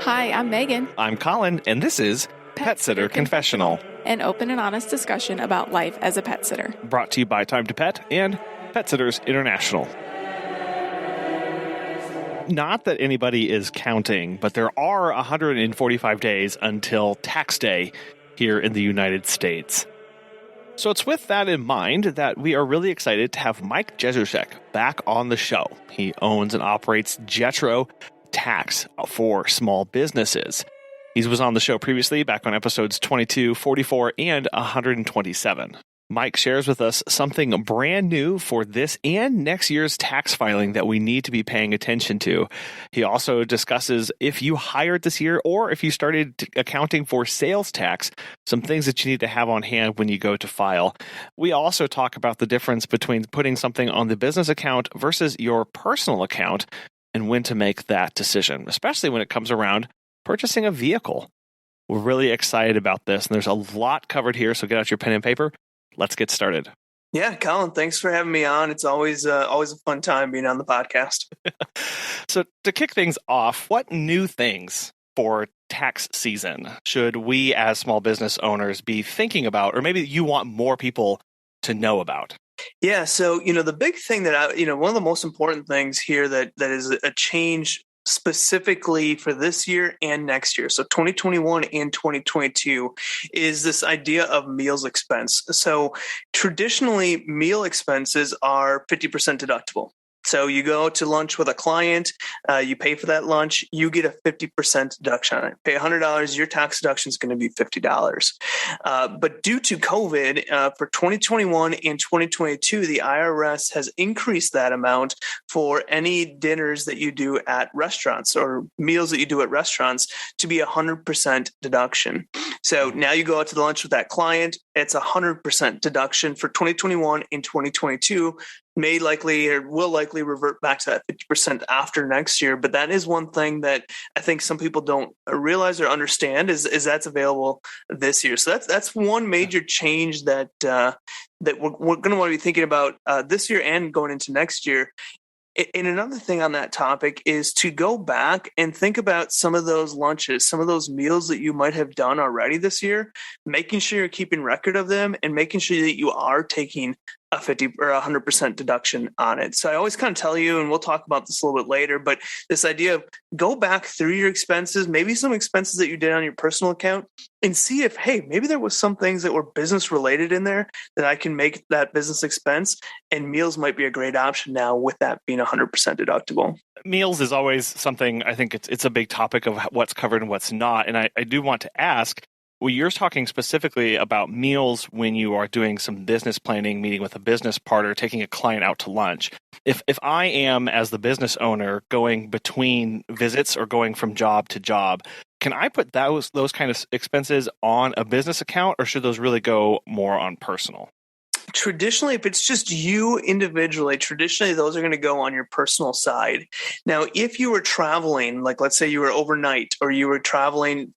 Hi, I'm Megan. I'm Colin, and this is Pet Sitter Confessional, an open and honest discussion about life as a pet sitter. Brought to you by Time to Pet and Pet Sitters International. Not that anybody is counting, but there are 145 days until tax day here in the United States. So it's with that in mind that we are really excited to have Mike Jesowshek back on the show. He owns and operates JETRO Tax for small businesses. He was on the show previously back on episodes 22, 44, and 127. Mike shares with us something brand new for this and next year's tax filing that we need to be paying attention to. He also discusses if you hired this year or if you started accounting for sales tax, some things that you need to have on hand when you go to file. We also talk about the difference between putting something on the business account versus your personal account and when to make that decision, especially when it comes around purchasing a vehicle. We're really excited about this, and there's a lot covered here, so get out your pen and paper. Let's get started. Yeah, Colin, thanks for having me on. It's always a fun time being on the podcast. So to kick things off, what new things for tax season should we as small business owners be thinking about, or maybe you want more people to know about? Yeah, so, the big thing that one of the most important things here that is a change specifically for this year and next year, so 2021 and 2022, is this idea of meals expense. So traditionally, meal expenses are 50% deductible. So you go to lunch with a client, you pay for that lunch, you get a 50% deduction on it. Pay $100, your tax deduction is going to be $50. But due to COVID, for 2021 and 2022, the IRS has increased that amount for any dinners that you do at restaurants or meals that you do at restaurants to be 100% deduction. So now you go out to the lunch with that client, it's 100% deduction for 2021 and 2022. May likely or will likely revert back to that 50% after next year. But that is one thing that I think some people don't realize or understand is that's available this year. So that's one major change that we're going to want to be thinking about this year and going into next year. And another thing on that topic is to go back and think about some of those lunches, some of those meals that you might have done already this year, making sure you're keeping record of them and making sure that you are taking a 50 or 100% deduction on it. So I always kind of tell you, and we'll talk about this a little bit later, but this idea of go back through your expenses, maybe some expenses that you did on your personal account, and see if, hey, maybe there was some things that were business related in there that I can make that business expense, and meals might be a great option now with that being 100% deductible. Meals is always something, I think it's a big topic of what's covered and what's not. And I do want to ask, well, you're talking specifically about meals when you are doing some business planning, meeting with a business partner, taking a client out to lunch. If I am, as the business owner, going between visits or going from job to job, can I put those kind of expenses on a business account, or should those really go more on personal? Traditionally, if it's just you individually, traditionally those are going to go on your personal side. Now, if you were traveling, like let's say you were overnight or you were traveling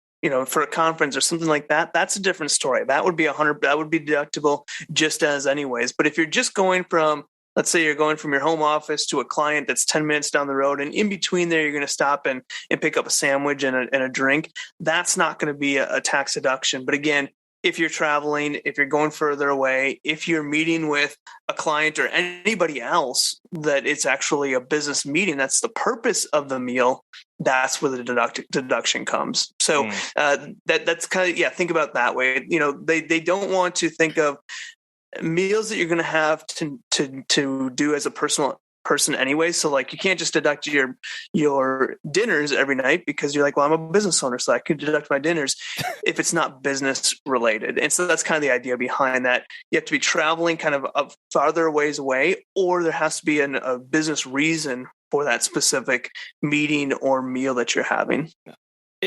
for a conference or something like that, that's a different story. That would be that would be deductible just as anyways. But if you're just going from, let's say you're going from your home office to a client that's 10 minutes down the road, and in between there, you're going to stop and pick up a sandwich and a drink, that's not going to be a tax deduction. But again, if you're traveling, if you're going further away, if you're meeting with a client or anybody else that it's actually a business meeting, that's the purpose of the meal, that's where the deduction comes. So that's kind of, think about that way. They don't want to think of meals that you're going to have to do as a personal person anyway. So like you can't just deduct your dinners every night because you're like, well, I'm a business owner, so I can deduct my dinners if it's not business related. And so that's kind of the idea behind that. You have to be traveling kind of farther ways away, or there has to be a business reason for that specific meeting or meal that you're having.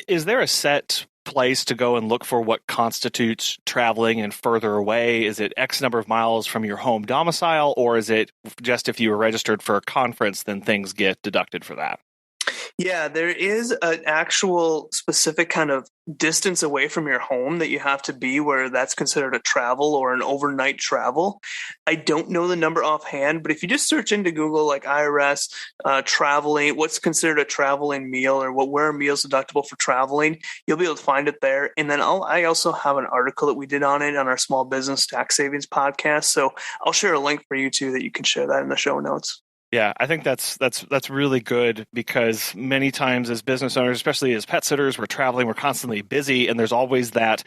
Is there a set place to go and look for what constitutes traveling and further away? Is it X number of miles from your home domicile, or is it just if you were registered for a conference, then things get deducted for that? Yeah, there is an actual specific kind of distance away from your home that you have to be where that's considered a travel or an overnight travel. I don't know the number offhand, but if you just search into Google like IRS traveling, what's considered a traveling meal or where are meals deductible for traveling, you'll be able to find it there. And then I also have an article that we did on it on our small business tax savings podcast. So I'll share a link for you too that you can share that in the show notes. Yeah, I think that's really good because many times as business owners, especially as pet sitters, we're traveling, we're constantly busy, and there's always that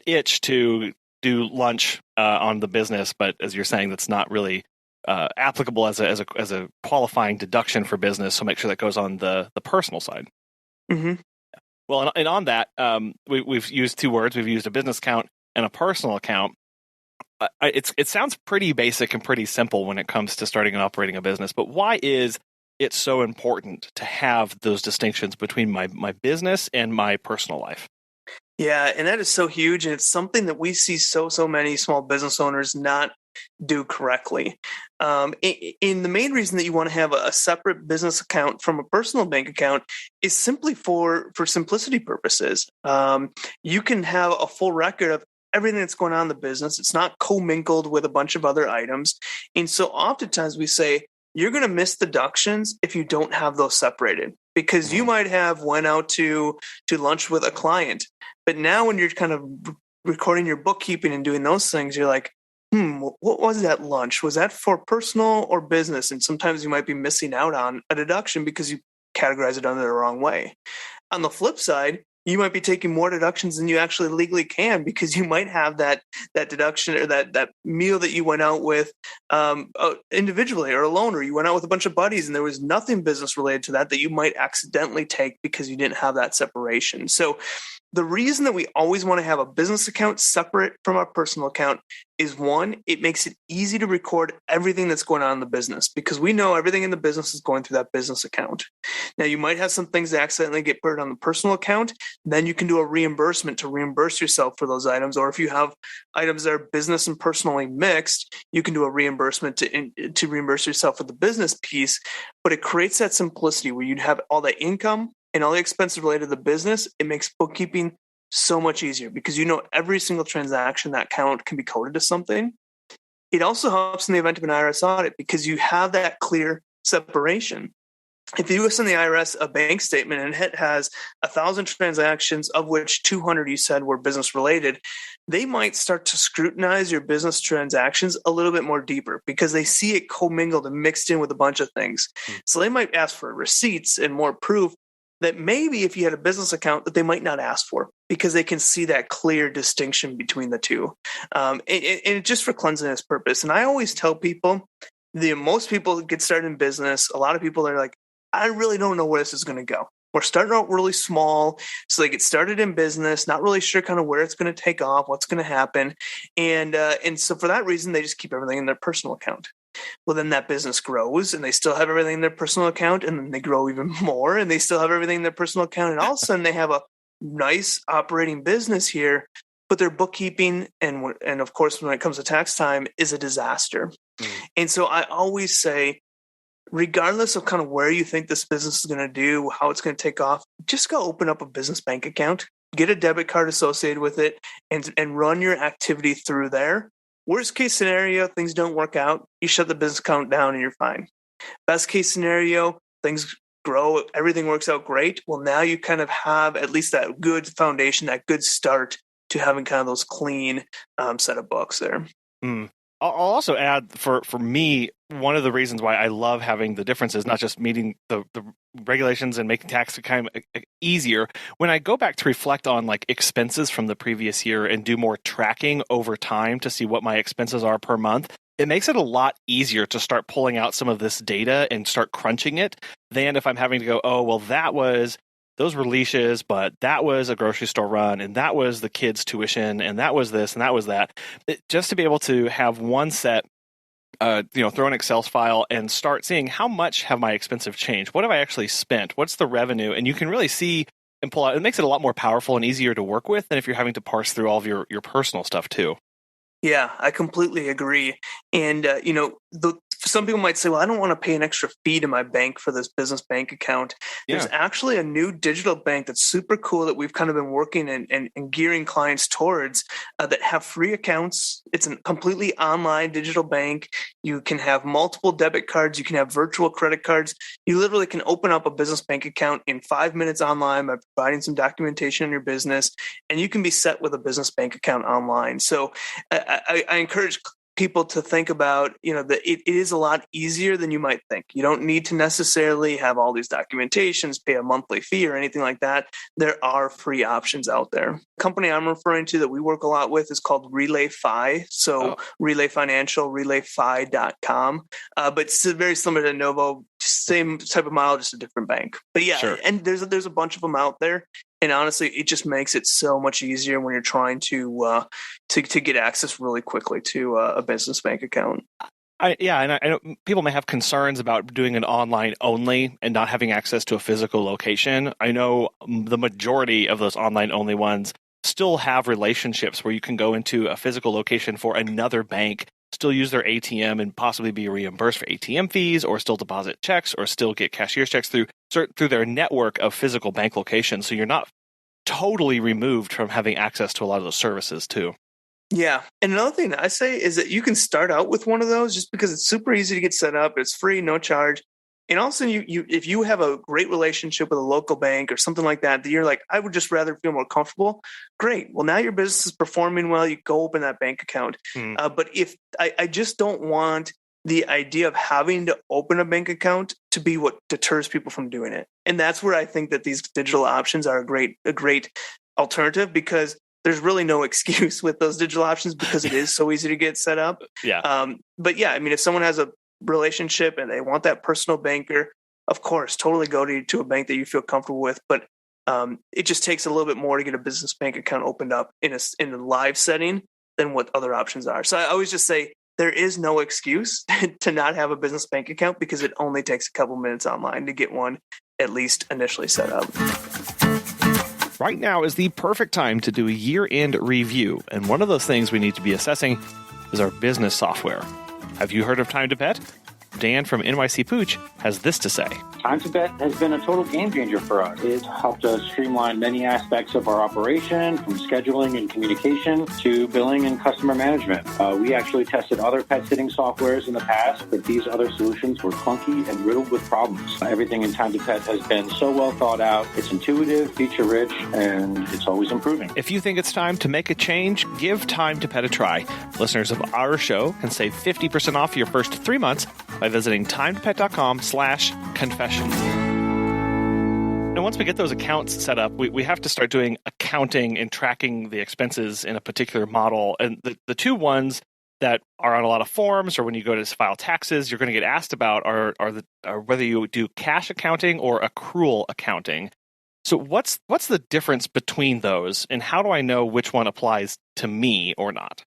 itch to do lunch on the business. But as you're saying, that's not really applicable as a qualifying deduction for business. So make sure that goes on the personal side. Mm-hmm. Well, and on that, we've used two words. We've used a business account and a personal account. It sounds pretty basic and pretty simple when it comes to starting and operating a business, but why is it so important to have those distinctions between my business and my personal life? Yeah, and that is so huge, and it's something that we see so many small business owners not do correctly. In the main reason that you want to have a separate business account from a personal bank account is simply for simplicity purposes. You can have a full record of everything that's going on in the business. It's not commingled with a bunch of other items. And so oftentimes we say, you're going to miss deductions if you don't have those separated, because you might have went out to lunch with a client. But now when you're kind of recording your bookkeeping and doing those things, you're like, what was that lunch? Was that for personal or business? And sometimes you might be missing out on a deduction because you categorize it under the wrong way. On the flip side, you might be taking more deductions than you actually legally can because you might have that deduction or that meal that you went out with individually or alone, or you went out with a bunch of buddies and there was nothing business related to that you might accidentally take because you didn't have that separation. So the reason that we always want to have a business account separate from our personal account is, one, it makes it easy to record everything that's going on in the business because we know everything in the business is going through that business account. Now, you might have some things that accidentally get put on the personal account. Then you can do a reimbursement to reimburse yourself for those items. Or if you have items that are business and personally mixed, you can do a reimbursement to reimburse yourself for the business piece. But it creates that simplicity where you'd have all the income and all the expenses related to the business. It makes bookkeeping so much easier because you know every single transaction that account can be coded to something. It also helps in the event of an IRS audit because you have that clear separation. If you send the IRS a bank statement and it has 1,000 transactions, of which 200 you said were business related, they might start to scrutinize your business transactions a little bit more deeper because they see it commingled and mixed in with a bunch of things. So they might ask for receipts and more proof that maybe if you had a business account that they might not ask for because they can see that clear distinction between the two. And just for cleanliness purpose. And I always tell people, most people get started in business, a lot of people are like, I really don't know where this is going to go. We're starting out really small. So they get started in business, not really sure kind of where it's going to take off, what's going to happen. And so for that reason, they just keep everything in their personal account. Well, then that business grows and they still have everything in their personal account, and then they grow even more and they still have everything in their personal account. And all of a sudden they have a nice operating business here, but their bookkeeping and of course, when it comes to tax time, is a disaster. And so I always say, regardless of kind of where you think this business is going to do, how it's going to take off, just go open up a business bank account, get a debit card associated with it, and run your activity through there. Worst case scenario, things don't work out. You shut the business account down and you're fine. Best case scenario, things grow, everything works out great. Well, now you kind of have at least that good foundation, that good start to having kind of those clean set of books there. I'll also add for me, one of the reasons why I love having the differences, not just meeting the regulations and making tax kind of easier. When I go back to reflect on like expenses from the previous year and do more tracking over time to see what my expenses are per month, it makes it a lot easier to start pulling out some of this data and start crunching it than if I'm having to go, oh, well, those were leashes, but that was a grocery store run, and that was the kids' tuition, and that was this, and that was that. Just to be able to have one set, throw an Excel file and start seeing how much have my expenses changed? What have I actually spent? What's the revenue? And you can really see and pull out. It makes it a lot more powerful and easier to work with than if you're having to parse through all of your personal stuff too. Yeah, I completely agree. And, some people might say, well, I don't want to pay an extra fee to my bank for this business bank account. There's actually a new digital bank that's super cool that we've kind of been working and gearing clients towards that have free accounts. It's a completely online digital bank. You can have multiple debit cards. You can have virtual credit cards. You literally can open up a business bank account in 5 minutes online by providing some documentation in your business, and you can be set with a business bank account online. So I encourage people to think about, that it is a lot easier than you might think. You don't need to necessarily have all these documentations, pay a monthly fee or anything like that. There are free options out there. The company I'm referring to that we work a lot with is called RelayFi. So Relay Financial, relayfi.com. But it's very similar to Novo, same type of model, just a different bank. But yeah, sure. And there's a bunch of them out there. And honestly, it just makes it so much easier when you're trying to get access really quickly to a business bank account. I know people may have concerns about doing an online only and not having access to a physical location. I know the majority of those online only ones still have relationships where you can go into a physical location for another bank, still use their ATM and possibly be reimbursed for ATM fees, or still deposit checks, or still get cashier's checks through their network of physical bank locations. So you're not totally removed from having access to a lot of those services too. Yeah. And another thing I say is that you can start out with one of those just because it's super easy to get set up. It's free, no charge. And also, you if you have a great relationship with a local bank or something like that you're like, I would just rather feel more comfortable. Great. Well, now your business is performing well. You go open that bank account. But if I just don't want the idea of having to open a bank account to be what deters people from doing it. And that's where I think that these digital options are a great alternative, because there's really no excuse with those digital options because it is so easy to get set up. Yeah. But yeah, I mean, if someone has a relationship and they want that personal banker, of course, totally go to a bank that you feel comfortable with. But it just takes a little bit more to get a business bank account opened up in a live setting than what other options are. So I always just say there is no excuse to not have a business bank account because it only takes a couple minutes online to get one at least initially set up. Right now is the perfect time to do a year-end review, and one of those things we need to be assessing is our business software. Have you heard of Time to Pet? Dan from NYC Pooch has this to say. Time to Pet has been a total game changer for us. It's helped us streamline many aspects of our operation, from scheduling and communication to billing and customer management. We actually tested other pet sitting softwares in the past, but these other solutions were clunky and riddled with problems. Everything in Time to Pet has been so well thought out. It's intuitive, feature-rich, and it's always improving. If you think it's time to make a change, give Time to Pet a try. Listeners of our show can save 50% off your first 3 months by visiting timetopet.com/confession. And once we get those accounts set up, we have to start doing accounting and tracking the expenses in a particular model. And the two ones that are on a lot of forms, or when you go to file taxes, you're going to get asked about are whether you do cash accounting or accrual accounting. So what's the difference between those, and how do I know which one applies to me or not?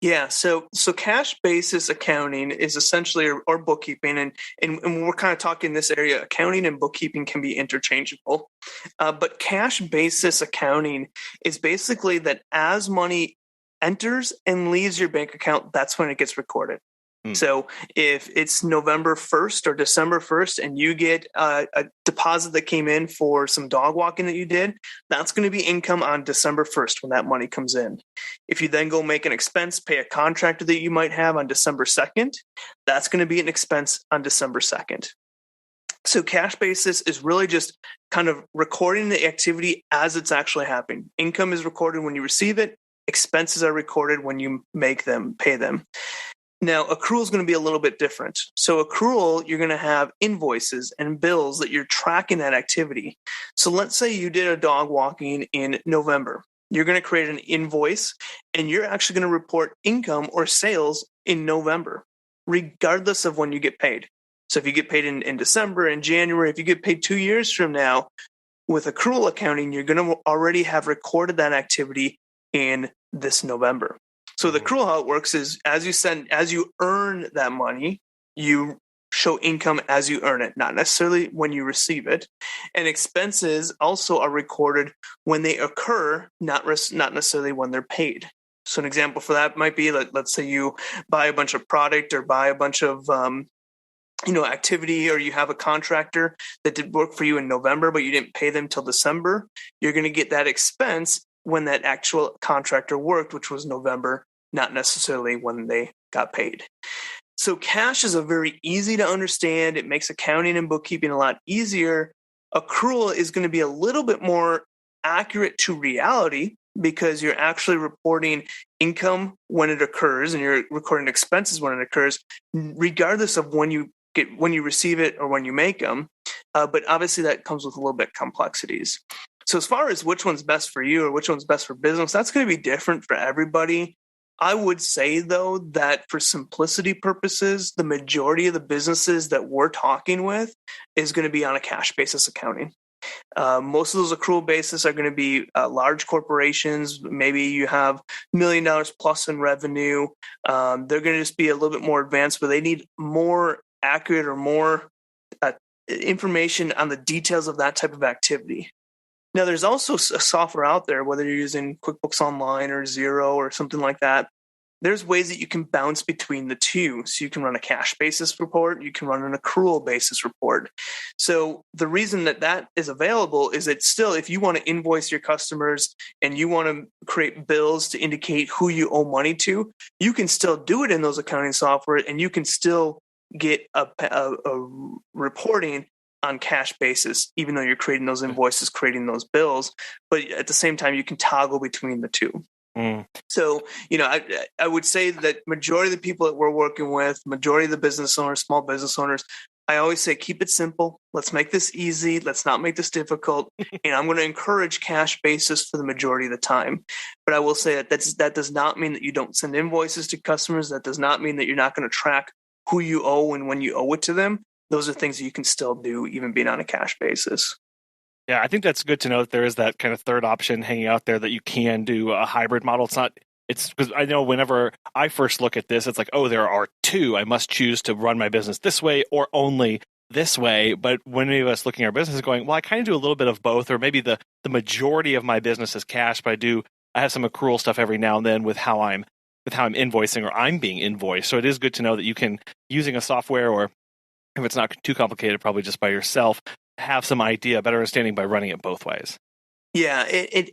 Yeah, so cash basis accounting is essentially or bookkeeping, and we're kind of talking this area. Accounting and bookkeeping can be interchangeable, but cash basis accounting is basically that as money enters and leaves your bank account, that's when it gets recorded. So if it's November 1st or December 1st and you get a deposit that came in for some dog walking that you did, that's going to be income on December 1st when that money comes in. If you then go make an expense, pay a contractor that you might have on December 2nd, that's going to be an expense on December 2nd. So cash basis is really just kind of recording the activity as it's actually happening. Income is recorded when you receive it. Expenses are recorded when you make them, pay them. Now, accrual is going to be a little bit different. So accrual, you're going to have invoices and bills that you're tracking that activity. So let's say you did a dog walking in November. You're going to create an invoice, and you're actually going to report income or sales in November, regardless of when you get paid. So if you get paid in December, in January, if you get paid 2 years from now, with accrual accounting, you're going to already have recorded that activity in this November. So the accrual, how it works is as you earn that money, you show income as you earn it, not necessarily when you receive it. And expenses also are recorded when they occur, not necessarily when they're paid. So an example for that might be, let's say you buy a bunch of product or buy a bunch of activity, or you have a contractor that did work for you in November, but you didn't pay them till December. You're going to get that expense when that actual contractor worked, which was November, not necessarily when they got paid. So cash is a very easy to understand. It makes accounting and bookkeeping a lot easier. Accrual is going to be a little bit more accurate to reality because you're actually reporting income when it occurs and you're recording expenses when it occurs, regardless of when you receive it or when you make them. But obviously that comes with a little bit of complexities. So as far as which one's best for you or which one's best for business, that's going to be different for everybody. I would say, though, that for simplicity purposes, the majority of the businesses that we're talking with is going to be on a cash basis accounting. Most of those accrual basis are going to be large corporations. Maybe you have $1 million plus in revenue. They're going to just be a little bit more advanced, but they need more accurate or more information on the details of that type of activity. Now, there's also a software out there, whether you're using QuickBooks Online or Xero or something like that. There's ways that you can bounce between the two. So you can run a cash basis report, you can run an accrual basis report. So the reason that is available is that still, if you want to invoice your customers and you want to create bills to indicate who you owe money to, you can still do it in those accounting software and you can still get a reporting on cash basis, even though you're creating those invoices, creating those bills. But at the same time, you can toggle between the two. So, I would say that majority of the people that we're working with, majority of the business owners, small business owners, I always say, keep it simple. Let's make this easy. Let's not make this difficult. And I'm going to encourage cash basis for the majority of the time. But I will say that does not mean that you don't send invoices to customers. That does not mean that you're not going to track who you owe and when you owe it to them. Those are things that you can still do, even being on a cash basis. Yeah, I think that's good to know that there is that kind of third option hanging out there that you can do a hybrid model. It's because I know whenever I first look at this, it's like, oh, there are two. I must choose to run my business this way or only this way. But when any of us looking at our business is going, well, I kind of do a little bit of both, or maybe the majority of my business is cash, but I have some accrual stuff every now and then with how I'm invoicing or I'm being invoiced. So it is good to know that you can, using a software, or if it's not too complicated, probably just by yourself, have some idea, better understanding by running it both ways. Yeah,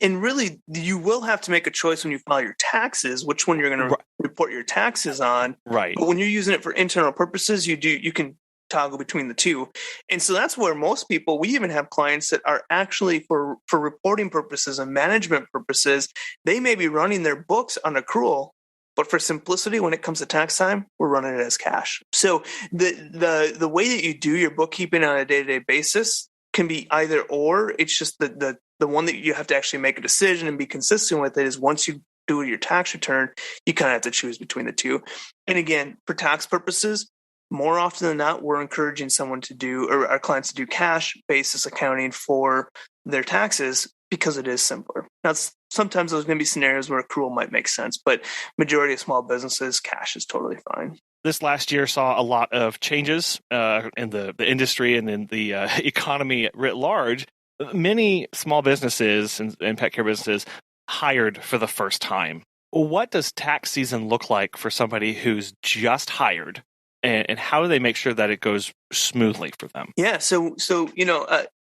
and really, you will have to make a choice when you file your taxes, which one you're going to report your taxes on. Right. But when you're using it for internal purposes, you can toggle between the two. And so that's where most people, we even have clients that are actually for reporting purposes and management purposes, they may be running their books on accrual. But for simplicity, when it comes to tax time, we're running it as cash. So the way that you do your bookkeeping on a day-to-day basis can be either or. It's just the one that you have to actually make a decision and be consistent with it is once you do your tax return, you kind of have to choose between the two. And again, for tax purposes, more often than not, we're encouraging someone to do, or our clients to do cash basis accounting for their taxes because it is simpler. Now, sometimes there's going to be scenarios where accrual might make sense, but majority of small businesses, cash is totally fine. This last year saw a lot of changes in the industry and in the economy writ large. Many small businesses and pet care businesses hired for the first time. What does tax season look like for somebody who's just hired, and how do they make sure that it goes smoothly for them? Yeah, so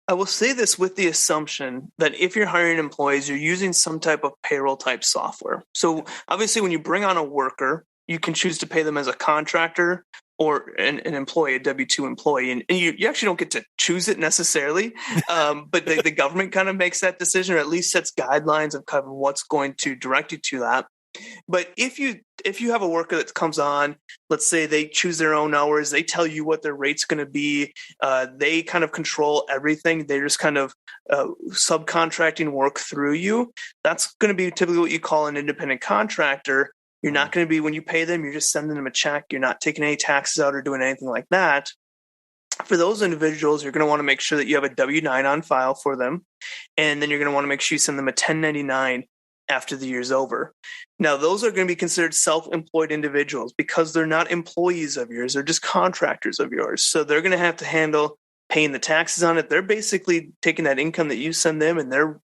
I will say this with the assumption that if you're hiring employees, you're using some type of payroll type software. So obviously, when you bring on a worker, you can choose to pay them as a contractor or an employee, a W-2 employee. And you actually don't get to choose it necessarily, but the government kind of makes that decision, or at least sets guidelines of kind of what's going to direct you to that. But if you have a worker that comes on, let's say they choose their own hours, they tell you what their rate's going to be, they kind of control everything. They're just kind of subcontracting work through you. That's going to be typically what you call an independent contractor. You're not going to be, when you pay them, you're just sending them a check. You're not taking any taxes out or doing anything like that. For those individuals, you're going to want to make sure that you have a W-9 on file for them. And then you're going to want to make sure you send them a 1099 after the year's over. Now, those are going to be considered self-employed individuals because they're not employees of yours. They're just contractors of yours. So they're going to have to handle paying the taxes on it. They're basically taking that income that you send them and they're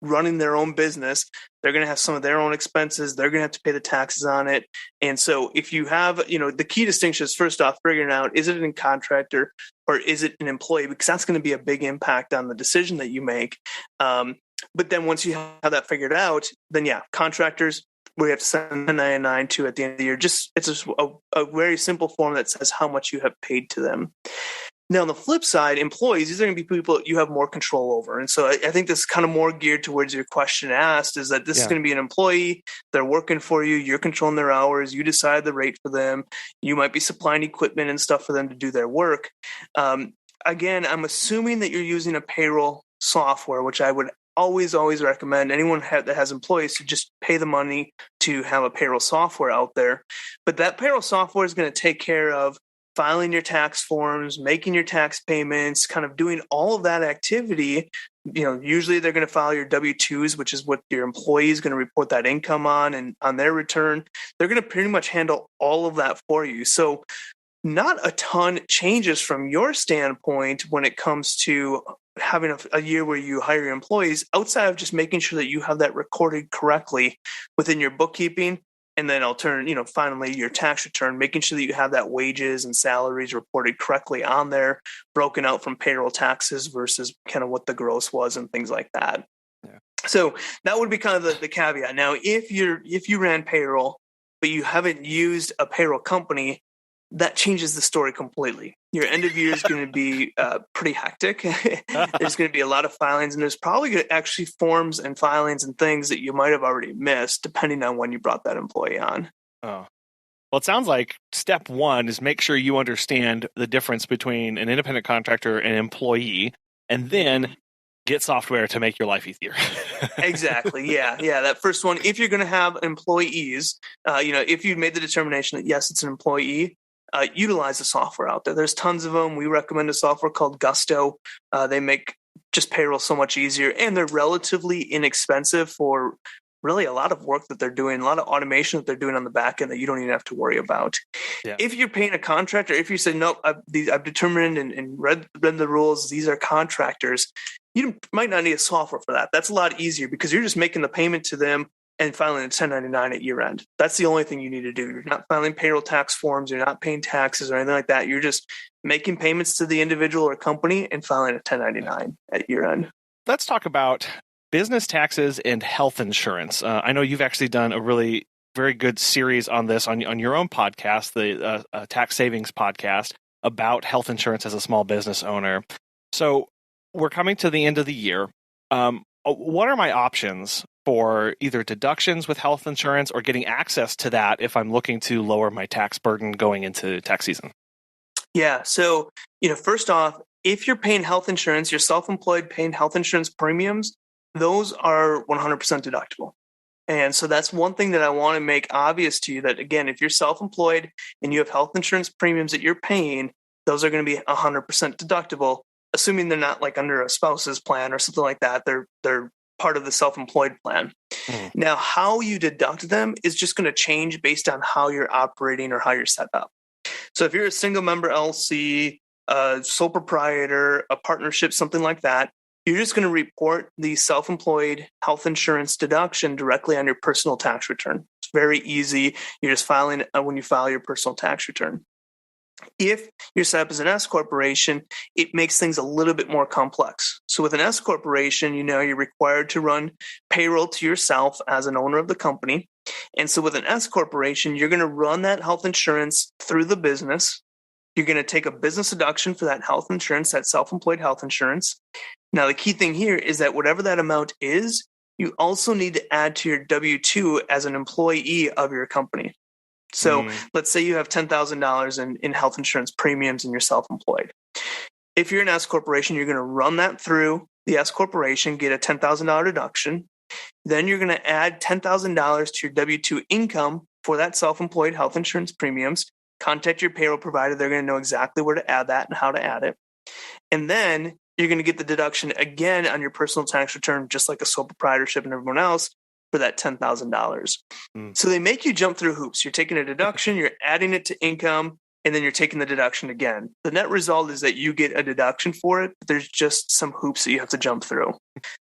running their own business. They're going to have some of their own expenses. They're going to have to pay the taxes on it. And so if you have, the key distinction is first off, figuring out, is it a contractor or is it an employee? Because that's going to be a big impact on the decision that you make. But then once you have that figured out, then contractors, we have to send a 1099 to at the end of the year. It's just a very simple form that says how much you have paid to them. Now, on the flip side, employees, these are going to be people you have more control over. And so I think this is kind of more geared towards your question asked, is that this is going to be an employee. They're working for you. You're controlling their hours. You decide the rate for them. You might be supplying equipment and stuff for them to do their work. Again, I'm assuming that you're using a payroll software, which I would always recommend anyone that has employees to just pay the money to have a payroll software out there. But that payroll software is going to take care of filing your tax forms, making your tax payments, kind of doing all of that activity. Usually they're going to file your W-2s, which is what your employee is going to report that income on, and on their return, they're going to pretty much handle all of that for you. So not a ton changes from your standpoint when it comes to having a year where you hire your employees, outside of just making sure that you have that recorded correctly within your bookkeeping. And then finally your tax return, making sure that you have that wages and salaries reported correctly on there, broken out from payroll taxes versus kind of what the gross was and things like that. Yeah. So that would be kind of the caveat. Now, if you ran payroll, but you haven't used a payroll company, that changes the story completely. Your end of year is going to be pretty hectic. There's going to be a lot of filings, and there's probably actually forms and filings and things that you might have already missed, depending on when you brought that employee on. Oh, well, it sounds like step one is make sure you understand the difference between an independent contractor and an employee, and then get software to make your life easier. Exactly. Yeah. That first one, if you're going to have employees, if you made the determination that yes, it's an employee, utilize the software out there. There's tons of them. We recommend a software called Gusto. They make just payroll so much easier, and they're relatively inexpensive for really a lot of work that they're doing, a lot of automation that they're doing on the back end that you don't even have to worry about. Yeah. If you're paying a contractor, if you say, nope, I've determined and read the rules, these are contractors, you might not need a software for that. That's a lot easier because you're just making the payment to them and filing a 1099 at year end. That's the only thing you need to do. You're not filing payroll tax forms. You're not paying taxes or anything like that. You're just making payments to the individual or company and filing a 1099 at year end. Let's talk about business taxes and health insurance. I know you've actually done a really very good series on this on your own podcast, the Tax Savings Podcast, about health insurance as a small business owner. So we're coming to the end of the year. What are my options for either deductions with health insurance or getting access to that if I'm looking to lower my tax burden going into tax season? Yeah. So, first off, if you're paying health insurance, you're self-employed paying health insurance premiums, those are 100% deductible. And so that's one thing that I want to make obvious to you, that again, if you're self-employed and you have health insurance premiums that you're paying, those are going to be 100% deductible, assuming they're not like under a spouse's plan or something like that. They're part of the self-employed plan. Now, how you deduct them is just going to change based on how you're operating or how you're set up. So if you're a single member LLC, a sole proprietor, a partnership, something like that, you're just going to report the self-employed health insurance deduction directly on your personal tax return. It's very easy. You're just filing when you file your personal tax return. If you're set up as an S corporation, it makes things a little bit more complex. So with an S corporation, you're required to run payroll to yourself as an owner of the company. And so with an S corporation, you're going to run that health insurance through the business. You're going to take a business deduction for that health insurance, that self-employed health insurance. Now, the key thing here is that whatever that amount is, you also need to add to your W-2 as an employee of your company. So let's say you have $10,000 in health insurance premiums and you're self-employed. If you're an S corporation, you're going to run that through the S corporation, get a $10,000 deduction. Then you're going to add $10,000 to your W-2 income for that self-employed health insurance premiums. Contact your payroll provider. They're going to know exactly where to add that and how to add it. And then you're going to get the deduction again on your personal tax return, just like a sole proprietorship and everyone else, for that $10,000. So they make you jump through hoops. You're taking a deduction, you're adding it to income, and then you're taking the deduction again. The net result is that you get a deduction for it, but there's just some hoops that you have to jump through.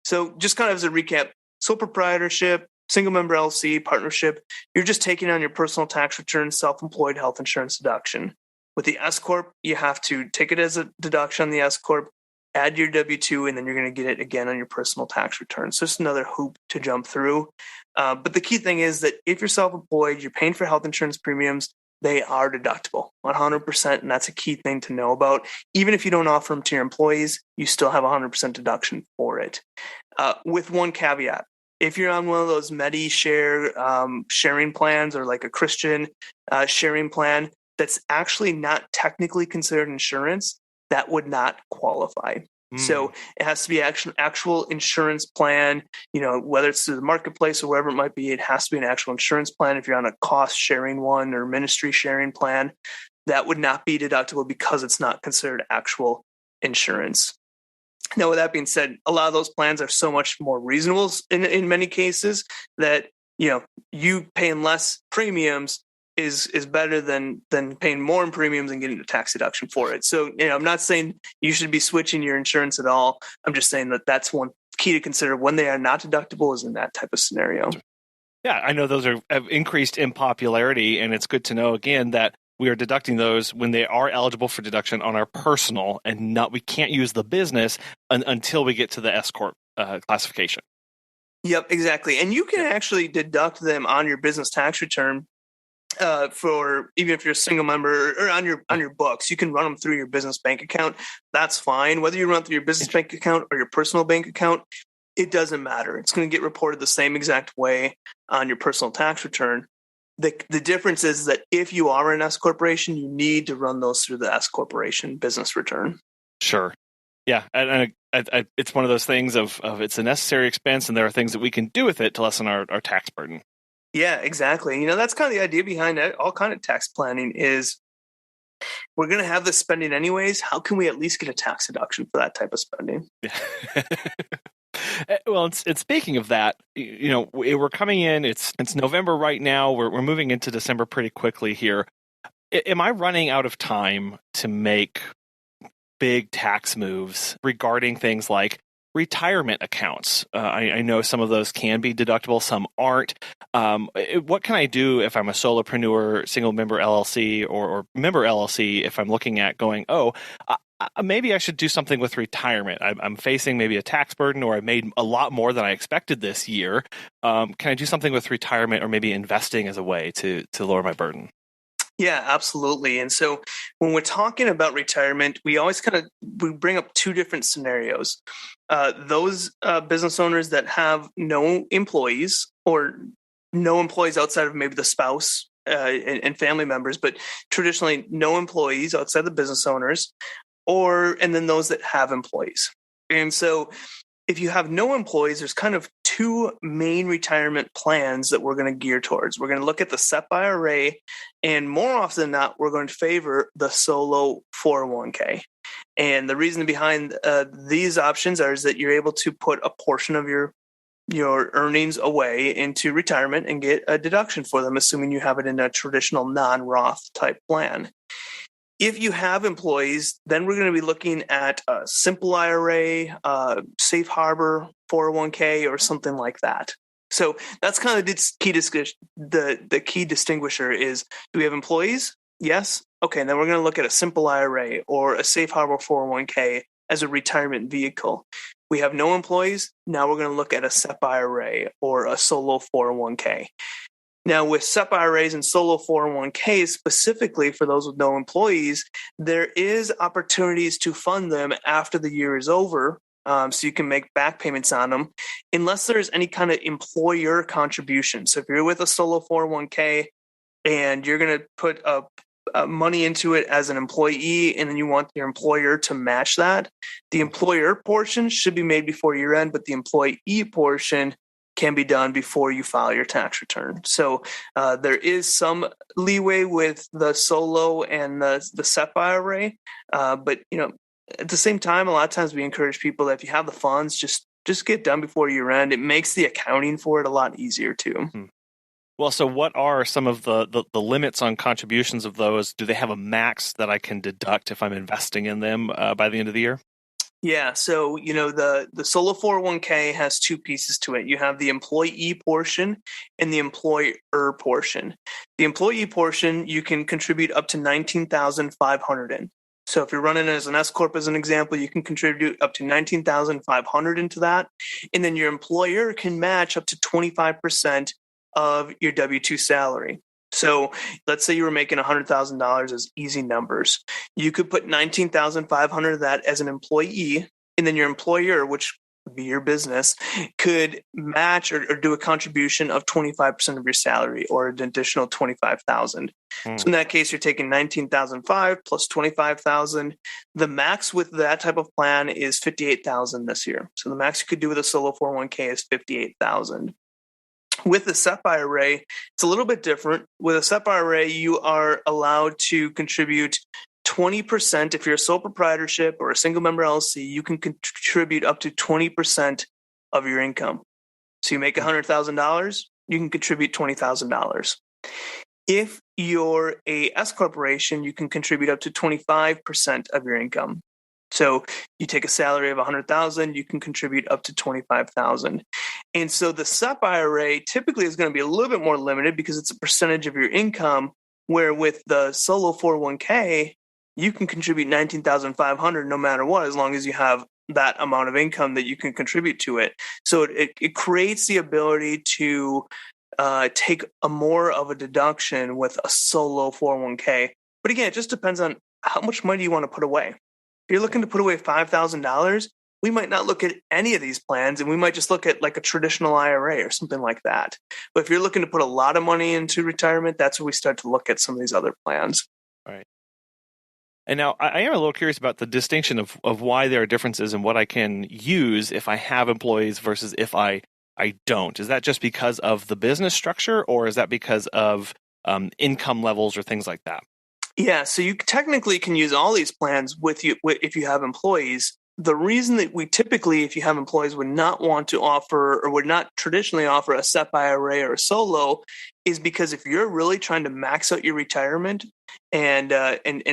So just kind of as a recap, sole proprietorship, single member LLC, partnership, you're just taking on your personal tax return, self-employed health insurance deduction. With the S Corp, you have to take it as a deduction on the S Corp, add your W-2, and then you're going to get it again on your personal tax return. So it's another hoop to jump through. But the key thing is that if you're self-employed, you're paying for health insurance premiums, they are deductible 100%. And that's a key thing to know about. Even if you don't offer them to your employees, you still have 100% deduction for it. With one caveat. If you're on one of those Medi-Share sharing plans or like a Christian sharing plan that's actually not technically considered insurance, that would not qualify. So it has to be actual insurance plan, whether it's through the marketplace or wherever it might be, it has to be an actual insurance plan. If you're on a cost sharing one or ministry sharing plan, that would not be deductible because it's not considered actual insurance. Now, with that being said, a lot of those plans are so much more reasonable in many cases that, you paying less premiums is better than paying more in premiums and getting a tax deduction for it. So, I'm not saying you should be switching your insurance at all. I'm just saying that that's one key to consider when they are not deductible is in that type of scenario. Yeah, I know those have increased in popularity, and it's good to know, again, that we are deducting those when they are eligible for deduction on our personal, and we can't use the business until we get to the S Corp classification. Yep, exactly. And you can actually deduct them on your business tax return for even if you're a single member or on your books. You can run them through your business bank account. That's fine. Whether you run through your business bank account or your personal bank account, it doesn't matter. It's going to get reported the same exact way on your personal tax return. The difference is that if you are an S corporation, you need to run those through the S corporation business return. Sure. Yeah. And it's one of those things of it's a necessary expense, and there are things that we can do with it to lessen our tax burden. Yeah, exactly. That's kind of the idea behind it. All kind of tax planning is we're going to have this spending anyways. How can we at least get a tax deduction for that type of spending? Yeah. Well, it's speaking of that, we're coming in. It's November right now. We're moving into December pretty quickly here. Am I running out of time to make big tax moves regarding things like retirement accounts? I know some of those can be deductible, some aren't. What can I do if I'm a solopreneur, single member LLC, or member LLC if I'm looking at going, maybe I should do something with retirement. I'm facing maybe a tax burden, or I made a lot more than I expected this year. Can I do something with retirement, or maybe investing as a way to lower my burden? Yeah, absolutely. And so when we're talking about retirement, we always we bring up two different scenarios. Those business owners that have no employees, or no employees outside of maybe the spouse and family members, but traditionally no employees outside the business owners, and then those that have employees. And so if you have no employees, there's kind of two main retirement plans that we're going to gear towards. We're going to look at the SEP IRA, and more often than not, we're going to favor the solo 401k. And the reason behind these options is that you're able to put a portion of your earnings away into retirement and get a deduction for them, assuming you have it in a traditional non-Roth type plan. If you have employees, then we're going to be looking at a simple IRA, safe harbor 401k, or something like that. So that's kind of the key distinguisher is, do we have employees? Yes. Okay. Then we're going to look at a simple IRA or a safe harbor 401k as a retirement vehicle. We have no employees. Now we're going to look at a SEP IRA or a solo 401k. Now, with SEP IRAs and solo 401ks, specifically for those with no employees, there is opportunities to fund them after the year is over, so you can make back payments on them, unless there's any kind of employer contribution. So if you're with a solo 401k and you're going to put money into it as an employee, and then you want your employer to match that, the employer portion should be made before year end, but the employee portion can be done before you file your tax return. So there is some leeway with the solo and the SEP IRA, but at the same time, a lot of times we encourage people that if you have the funds, just get done before year end. It makes the accounting for it a lot easier too. Well, so what are some of the limits on contributions of those? Do they have a max that I can deduct if I'm investing in them by the end of the year? Yeah, so the solo 401k has two pieces to it. You have the employee portion and the employer portion. The employee portion, you can contribute up to 19,500 in. So if you're running as an S corp as an example, you can contribute up to 19,500 into that, and then your employer can match up to 25% of your W-2 salary. So let's say you were making $100,000 as easy numbers. You could put 19,500 of that as an employee, and then your employer, which would be your business, could match or do a contribution of 25% of your salary, or an additional 25,000. So in that case, you're taking 19,500 plus 25,000. The max with that type of plan is 58,000 this year. So the max you could do with a solo 401k is 58,000. With the SEP IRA, it's a little bit different. With a SEP IRA, you are allowed to contribute 20%. If you're a sole proprietorship or a single member LLC, you can contribute up to 20% of your income. So you make $100,000, you can contribute $20,000. If you're a S corporation, you can contribute up to 25% of your income. So you take a salary of $100,000, you can contribute up to $25,000. And so the SEP IRA typically is going to be a little bit more limited because it's a percentage of your income, where with the solo 401k, you can contribute 19,500 no matter what, as long as you have that amount of income that you can contribute to it. So it creates the ability to take a more of a deduction with a solo 401k. But again, it just depends on how much money you want to put away. If you're looking to put away $5,000, we might not look at any of these plans, and we might just look at like a traditional IRA or something like that. But if you're looking to put a lot of money into retirement, that's where we start to look at some of these other plans. Right. And now I am a little curious about the distinction of why there are differences in what I can use if I have employees versus if I don't. Is that just because of the business structure, or is that because of income levels or things like that? Yeah, so you technically can use all these plans with you if you have employees. The reason that we typically, if you have employees, would not want to offer or would not traditionally offer a SEP IRA or a solo is because if you're really trying to max out your retirement and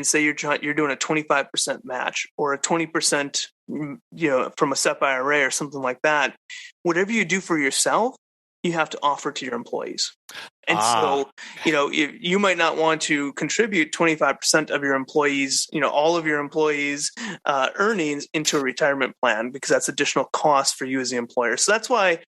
say you're doing a 25% match or a 20%, from a SEP IRA or something like that, whatever you do for yourself, you have to offer to your employees. And so, you might not want to contribute 25% of your employees, all of your employees' earnings into a retirement plan, because that's additional cost for you as the employer. So that's why,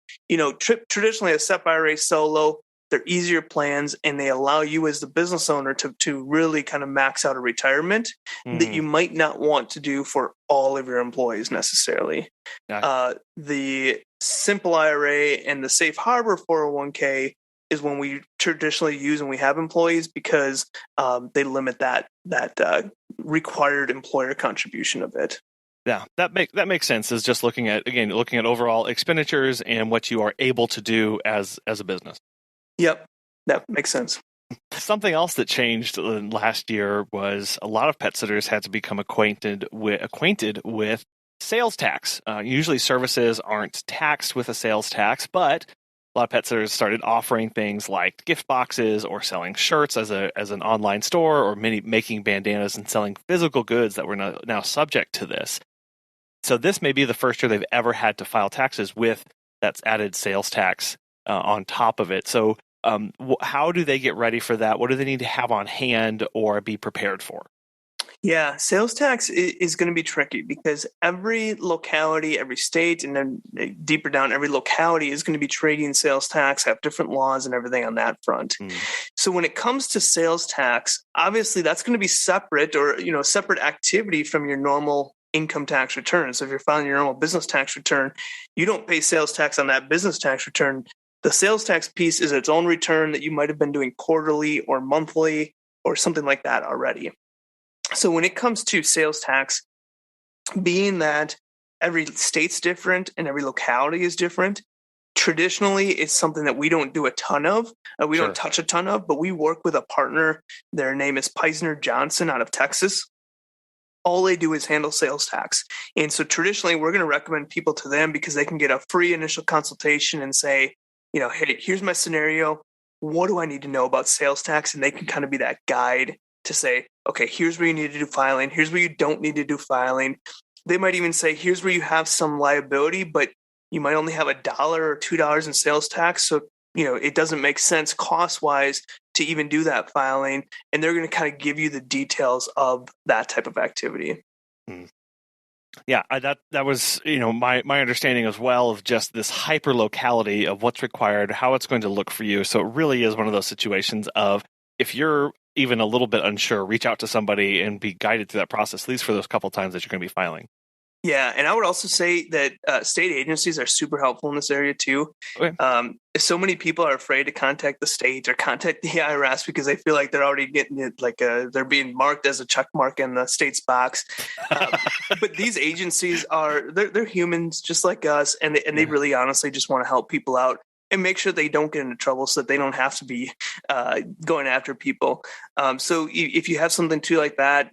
traditionally a SEP IRA solo, they're easier plans, and they allow you as the business owner to really kind of max out a retirement that you might not want to do for all of your employees necessarily. The simple IRA and the safe harbor 401k is when we traditionally use when we have employees, because they limit that required employer contribution of it. Yeah, that makes sense. Is just looking at overall expenditures and what you are able to do as a business. Yep, that makes sense. Something else that changed last year was a lot of pet sitters had to become acquainted with sales tax. Usually services aren't taxed with a sales tax, but a lot of pet sitters started offering things like gift boxes or selling shirts as an online store, or making bandanas and selling physical goods that were now subject to this. So this may be the first year they've ever had to file taxes with that's added sales tax on top of it. So how do they get ready for that? What do they need to have on hand or be prepared for? Yeah, sales tax is going to be tricky because every locality, every state, and then deeper down, every locality is going to be trading sales tax, have different laws and everything on that front. So when it comes to sales tax, obviously that's going to be separate, or separate activity from your normal income tax return. So if you're filing your normal business tax return, you don't pay sales tax on that business tax return. The sales tax piece is its own return that you might have been doing quarterly or monthly or something like that already. So when it comes to sales tax, being that every state's different and every locality is different, traditionally it's something that we don't do a ton of. We don't touch a ton of, but we work with a partner. Their name is Peisner Johnson out of Texas. All they do is handle sales tax. And so traditionally we're going to recommend people to them because they can get a free initial consultation and say, hey, here's my scenario. what do I need to know about sales tax? And they can kind of be that guide to say, okay, here's where you need to do filing. Here's where you don't need to do filing. They might even say, here's where you have some liability, but you might only have $1 or $2 in sales tax. So, it doesn't make sense cost-wise to even do that filing. And they're going to kind of give you the details of that type of activity. Yeah, that was my understanding as well of just this hyper locality of what's required, how it's going to look for you. So it really is one of those situations of, if you're even a little bit unsure, reach out to somebody and be guided through that process, at least for those couple times that you're going to be filing. Yeah, and I would also say that state agencies are super helpful in this area too. Okay. So many people are afraid to contact the state or contact the IRS because they feel like they're already getting it, like they're being marked as a check mark in the state's box. But these agencies they're humans just like us, and they really honestly just want to help people out and make sure they don't get into trouble so that they don't have to be going after people. So if you have something too like that,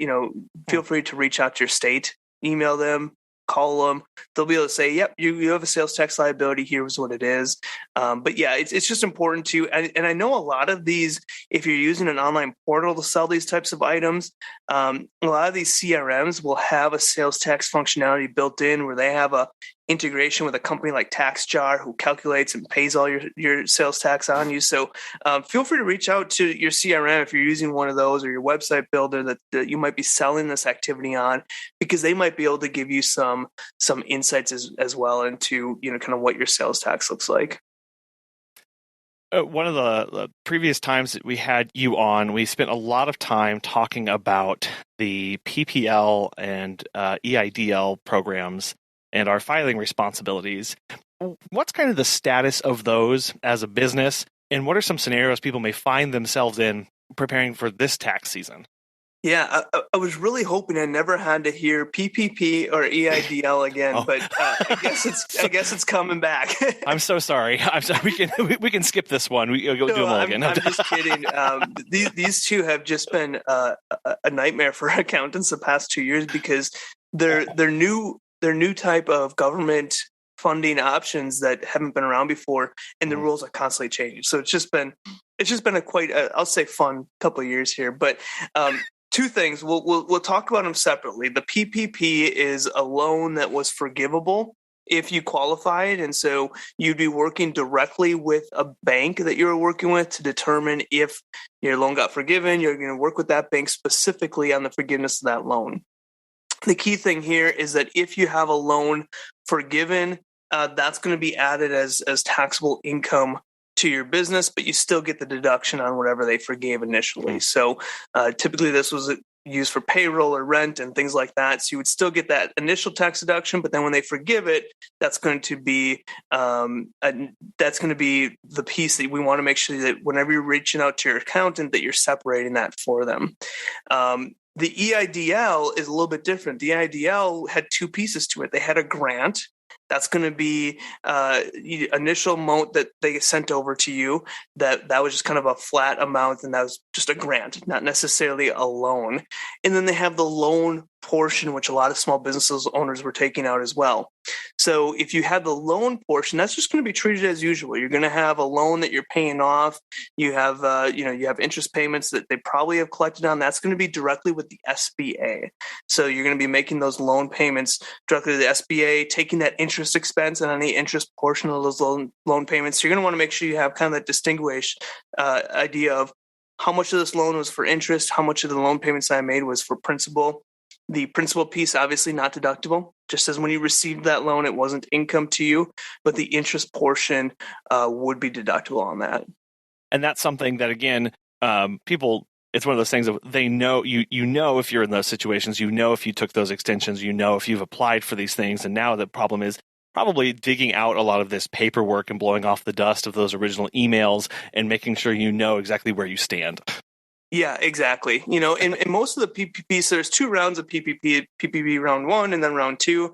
feel free to reach out to your state, email them, call them. They'll be able to say, yep, you have a sales tax liability. Here's what it is. But yeah, it's just important to, and I know a lot of these, if you're using an online portal to sell these types of items, a lot of these CRMs will have a sales tax functionality built in where they have a integration with a company like TaxJar who calculates and pays all your sales tax on you. So feel free to reach out to your CRM if you're using one of those, or your website builder that you might be selling this activity on, because they might be able to give you some insights as well into kind of what your sales tax looks like. One of the previous times that we had you on, we spent a lot of time talking about the PPL and EIDL programs and our filing responsibilities. What's kind of the status of those as a business, and what are some scenarios people may find themselves in preparing for this tax season? Yeah, I was really hoping I never had to hear PPP or EIDL again, but I guess it's coming back. I'm so sorry. I'm sorry. We can skip this one. We go do them all again. I'm just kidding. These two have just been a nightmare for accountants the past 2 years because they're new type of government funding options that haven't been around before, and the rules are constantly changing. So it's just been a quite I'll say fun couple of years here, but. Two things. We'll talk about them separately. The PPP is a loan that was forgivable if you qualified, and so you'd be working directly with a bank that you were working with to determine if your loan got forgiven. You're going to work with that bank specifically on the forgiveness of that loan. The key thing here is that if you have a loan forgiven, that's going to be added as taxable income to your business, but you still get the deduction on whatever they forgave initially. So typically this was used for payroll or rent and things like that. So you would still get that initial tax deduction, but then when they forgive it, that's going to be the piece that we want to make sure that whenever you're reaching out to your accountant, that you're separating that for them. The EIDL is a little bit different. The EIDL had two pieces to it. They had a grant. That's going to be initial amount that they sent over to you. That was just kind of a flat amount, and that was just a grant, not necessarily a loan. And then they have the loan portion, which a lot of small businesses owners were taking out as well. So if you have the loan portion, that's just going to be treated as usual. You're going to have a loan that you're paying off. You have you have interest payments that they probably have collected on. That's going to be directly with the SBA. So you're going to be making those loan payments directly to the SBA, taking that interest expense and any interest portion of those loan payments. You're going to want to make sure you have kind of that distinguished idea of how much of this loan was for interest, how much of the loan payments I made was for principal. The principal piece, obviously not deductible, just as when you received that loan, it wasn't income to you, but the interest portion would be deductible on that. And that's something that, again, people, it's one of those things of they know, you know if you're in those situations, you know if you took those extensions, you know if you've applied for these things, and now the problem is probably digging out a lot of this paperwork and blowing off the dust of those original emails and making sure you know exactly where you stand. Yeah, exactly. In most of the PPP, so there's 2 rounds of PPP round 1 and then round 2.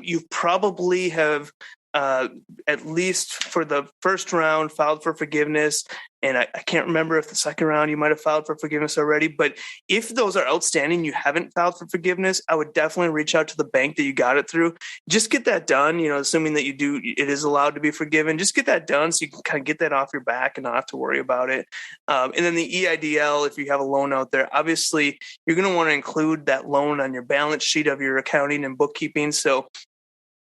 You probably have at least for the first round, filed for forgiveness. And I can't remember if the second round you might have filed for forgiveness already. But if those are outstanding, you haven't filed for forgiveness, I would definitely reach out to the bank that you got it through. Just get that done, assuming that it is allowed to be forgiven. Just get that done so you can kind of get that off your back and not have to worry about it. And then the EIDL, if you have a loan out there, obviously you're going to want to include that loan on your balance sheet of your accounting and bookkeeping. So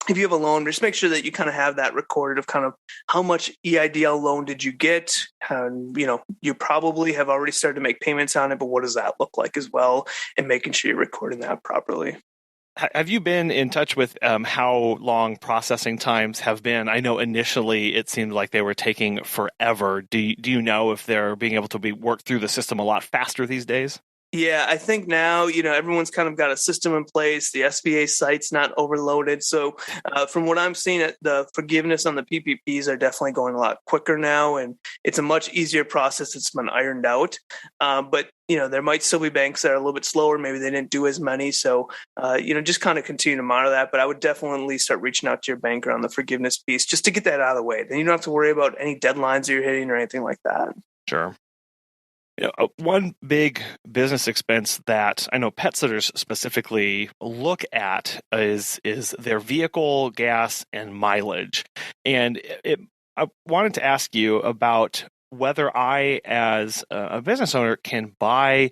if you have a loan, just make sure that you kind of have that recorded of kind of how much EIDL loan did you get? You probably have already started to make payments on it, but what does that look like as well? And making sure you're recording that properly. Have you been in touch with how long processing times have been? I know initially it seemed like they were taking forever. Do you know if they're being able to be worked through the system a lot faster these days? Yeah, I think now, everyone's kind of got a system in place. The SBA site's not overloaded. So from what I'm seeing, the forgiveness on the PPPs are definitely going a lot quicker now. And it's a much easier process. It's been ironed out. But there might still be banks that are a little bit slower. Maybe they didn't do as many. So, just kind of continue to monitor that. But I would definitely start reaching out to your banker on the forgiveness piece just to get that out of the way. Then you don't have to worry about any deadlines you're hitting or anything like that. Sure. One big business expense that I know pet sitters specifically look at is their vehicle, gas, and mileage. And I wanted to ask you about whether I, as a business owner, can buy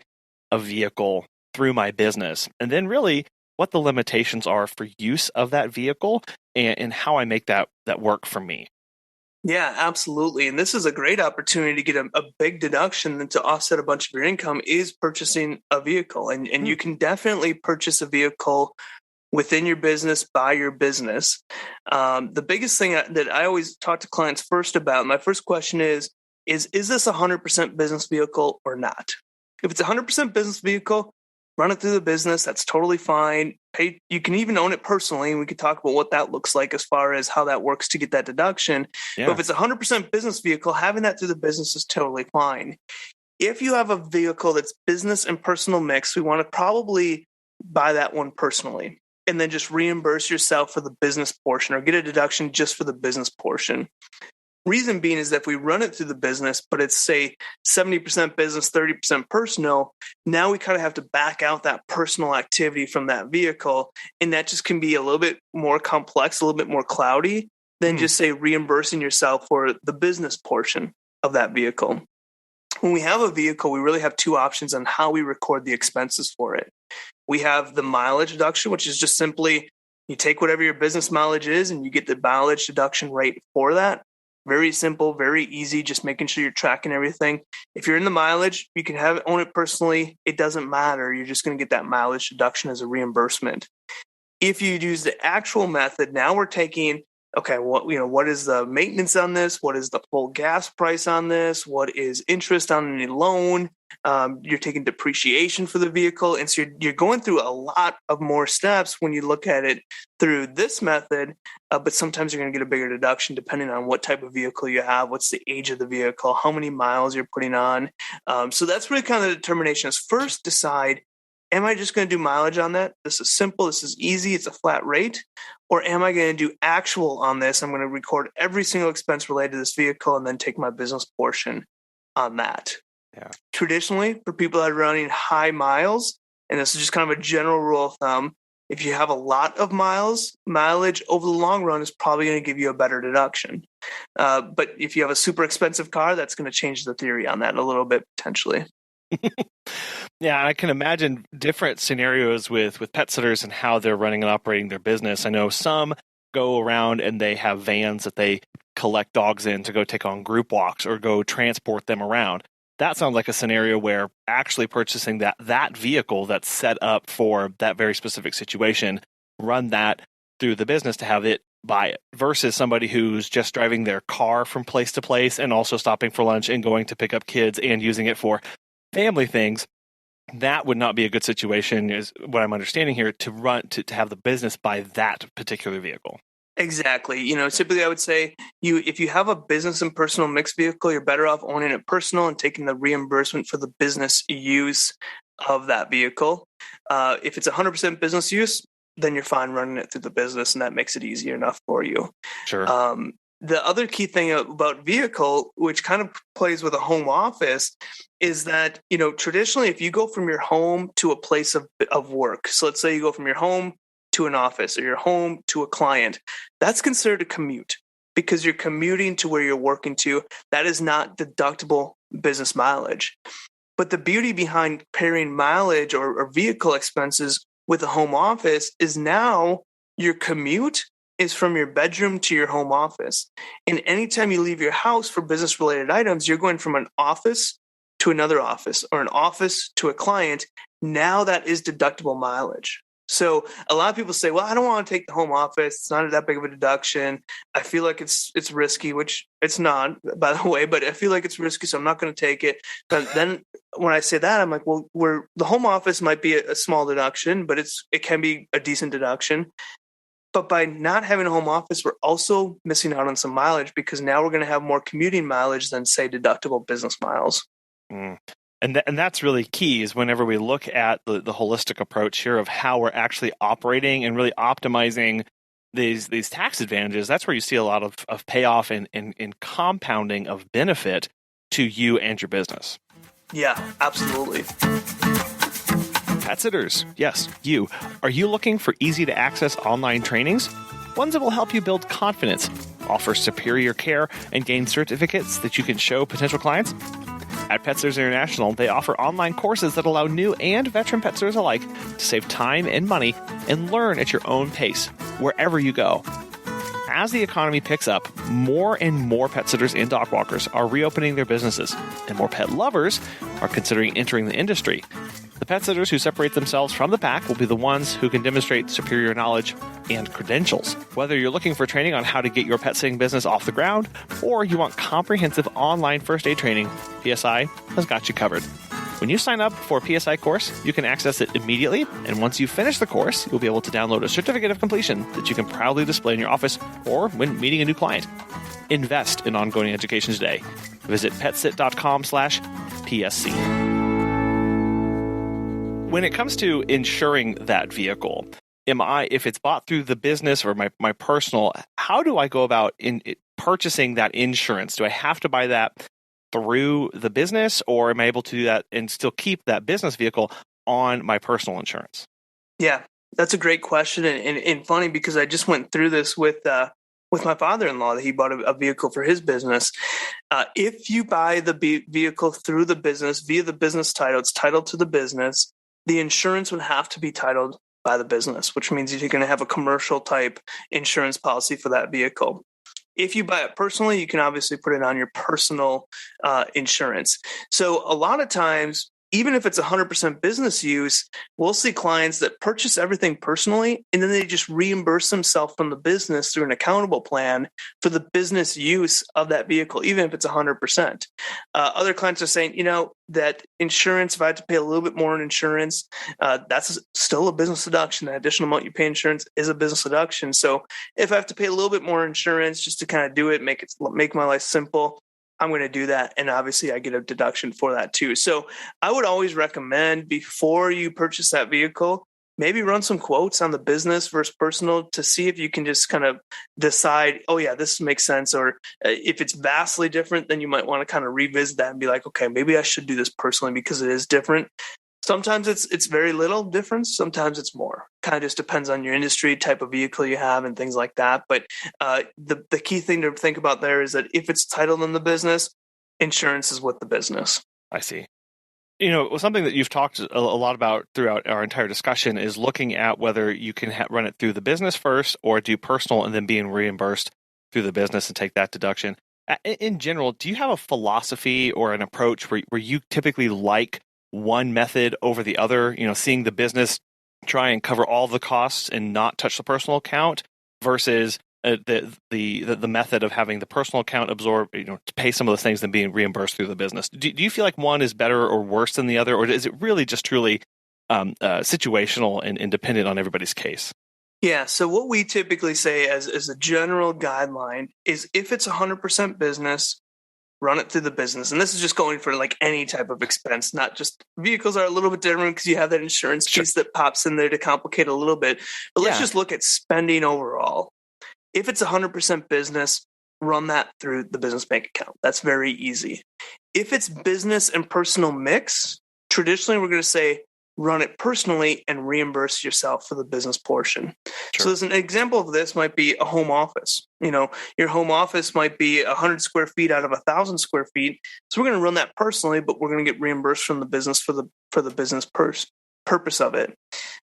a vehicle through my business, and then really what the limitations are for use of that vehicle and how I make that work for me. Yeah, absolutely. And this is a great opportunity to get a big deduction to offset a bunch of your income is purchasing a vehicle. And you can definitely purchase a vehicle within your business, by your business. The biggest thing that I always talk to clients first about, my first question is this a 100% business vehicle or not? If it's a 100% business vehicle, run it through the business. That's totally fine. You can even own it personally, and we could talk about what that looks like as far as how that works to get that deduction. Yeah. But if it's a 100% business vehicle, having that through the business is totally fine. If you have a vehicle that's business and personal mix, we want to probably buy that one personally and then just reimburse yourself for the business portion or get a deduction just for the business portion. Reason being is that if we run it through the business, but it's say 70% business, 30% personal, now we kind of have to back out that personal activity from that vehicle. And that just can be a little bit more complex, a little bit more cloudy than just say reimbursing yourself for the business portion of that vehicle. When we have a vehicle, we really have two options on how we record the expenses for it. We have the mileage deduction, which is just simply you take whatever your business mileage is and you get the mileage deduction rate for that. Very simple, very easy, just making sure you're tracking everything. If you're in the mileage, you can own it personally. It doesn't matter. You're just going to get that mileage deduction as a reimbursement. If you use the actual method, now we're taking, okay, what is the maintenance on this? What is the full gas price on this? What is interest on any loan? You're taking depreciation for the vehicle. And so you're going through a lot of more steps when you look at it through this method, but sometimes you're going to get a bigger deduction depending on what type of vehicle you have, what's the age of the vehicle, how many miles you're putting on. So that's really kind of the determination is first decide, am I just going to do mileage on that? This is simple. This is easy. It's a flat rate. Or am I going to do actual on this? I'm going to record every single expense related to this vehicle and then take my business portion on that. Yeah. Traditionally, for people that are running high miles, and this is just kind of a general rule of thumb, if you have a lot of mileage over the long run is probably going to give you a better deduction. But if you have a super expensive car, that's going to change the theory on that a little bit potentially. Yeah, I can imagine different scenarios with pet sitters and how they're running and operating their business. I know some go around and they have vans that they collect dogs in to go take on group walks or go transport them around. That sounds like a scenario where actually purchasing that vehicle that's set up for that very specific situation, run that through the business to have it buy it versus somebody who's just driving their car from place to place and also stopping for lunch and going to pick up kids and using it for family things. That would not be a good situation, is what I'm understanding here, to run to have the business buy that particular vehicle. Exactly. Typically I would say if you have a business and personal mixed vehicle, you're better off owning it personal and taking the reimbursement for the business use of that vehicle. If it's 100% business use, then you're fine running it through the business, and that makes it easier enough for you. Sure. The other key thing about vehicle, which kind of plays with a home office, is that, traditionally, if you go from your home to a place of work, so let's say you go from your home to an office or your home to a client, that's considered a commute because you're commuting to where you're working to. That is not deductible business mileage. But the beauty behind pairing mileage or vehicle expenses with a home office is now your commute is from your bedroom to your home office. And anytime you leave your house for business related items, you're going from an office to another office or an office to a client. Now that is deductible mileage. So a lot of people say, well, I don't want to take the home office. It's not that big of a deduction. I feel like it's risky, which it's not, by the way, but I feel like it's risky, so I'm not going to take it. But then when I say that, I'm like, well, the home office might be a small deduction, but it can be a decent deduction. But by not having a home office, we're also missing out on some mileage because now we're going to have more commuting mileage than, say, deductible business miles. Mm. And that's really key is whenever we look at the holistic approach here of how we're actually operating and really optimizing these tax advantages, that's where you see a lot of payoff and compounding of benefit to you and your business. Yeah, absolutely. Pet sitters, yes, you. Are you looking for easy to access online trainings? Ones that will help you build confidence, offer superior care, and gain certificates that you can show potential clients? At Pet Sitters International, they offer online courses that allow new and veteran pet sitters alike to save time and money and learn at your own pace, wherever you go. As the economy picks up, more and more pet sitters and dog walkers are reopening their businesses, and more pet lovers are considering entering the industry. The pet sitters who separate themselves from the pack will be the ones who can demonstrate superior knowledge and credentials. Whether you're looking for training on how to get your pet sitting business off the ground, or you want comprehensive online first aid training, PSI has got you covered. When you sign up for a PSI course, you can access it immediately, and once you finish the course, you'll be able to download a certificate of completion that you can proudly display in your office or when meeting a new client. Invest in ongoing education today. Visit petsit.com/PSC. When it comes to insuring that vehicle, if it's bought through the business or my personal, how do I go about purchasing that insurance? Do I have to buy that through the business, or am I able to do that and still keep that business vehicle on my personal insurance? Yeah, that's a great question, and funny because I just went through this with my father-in-law that he bought a vehicle for his business. If you buy the vehicle through the business via the business title, it's titled to the business. The insurance would have to be titled by the business, which means you're going to have a commercial type insurance policy for that vehicle. If you buy it personally, you can obviously put it on your personal insurance. So a lot of times, even if it's 100% business use, we'll see clients that purchase everything personally, and then they just reimburse themselves from the business through an accountable plan for the business use of that vehicle, even if it's 100%. Other clients are saying, that insurance, if I have to pay a little bit more in insurance, that's still a business deduction. The additional amount you pay insurance is a business deduction. So if I have to pay a little bit more insurance just to kind of do it, make my life simple, I'm going to do that. And obviously I get a deduction for that too. So I would always recommend before you purchase that vehicle, maybe run some quotes on the business versus personal to see if you can just kind of decide, oh yeah, this makes sense. Or if it's vastly different, then you might want to kind of revisit that and be like, okay, maybe I should do this personally because it is different. Sometimes it's very little difference. Sometimes it's more. Kind of just depends on your industry, type of vehicle you have, and things like that. But the key thing to think about there is that if it's titled in the business, insurance is with the business. I see. Something that you've talked a lot about throughout our entire discussion is looking at whether you can run it through the business first or do personal and then being reimbursed through the business and take that deduction. In general, do you have a philosophy or an approach where you typically like one method over the other, seeing the business try and cover all the costs and not touch the personal account versus the method of having the personal account absorb, to pay some of those things and being reimbursed through the business? Do you feel like one is better or worse than the other, or is it really just truly situational and dependent on everybody's case? Yeah. So what we typically say as a general guideline is if it's 100% business, run it through the business. And this is just going for like any type of expense, not just vehicles are a little bit different because you have that insurance piece that pops in there to complicate a little bit. But let's just look at spending overall. If it's 100% business, run that through the business bank account. That's very easy. If it's business and personal mix, traditionally we're going to say run it personally and reimburse yourself for the business portion. Sure. So as an example of this might be a home office. Your home office might be 100 square feet out of 1,000 square feet. So we're going to run that personally, but we're going to get reimbursed from the business for the business purpose of it.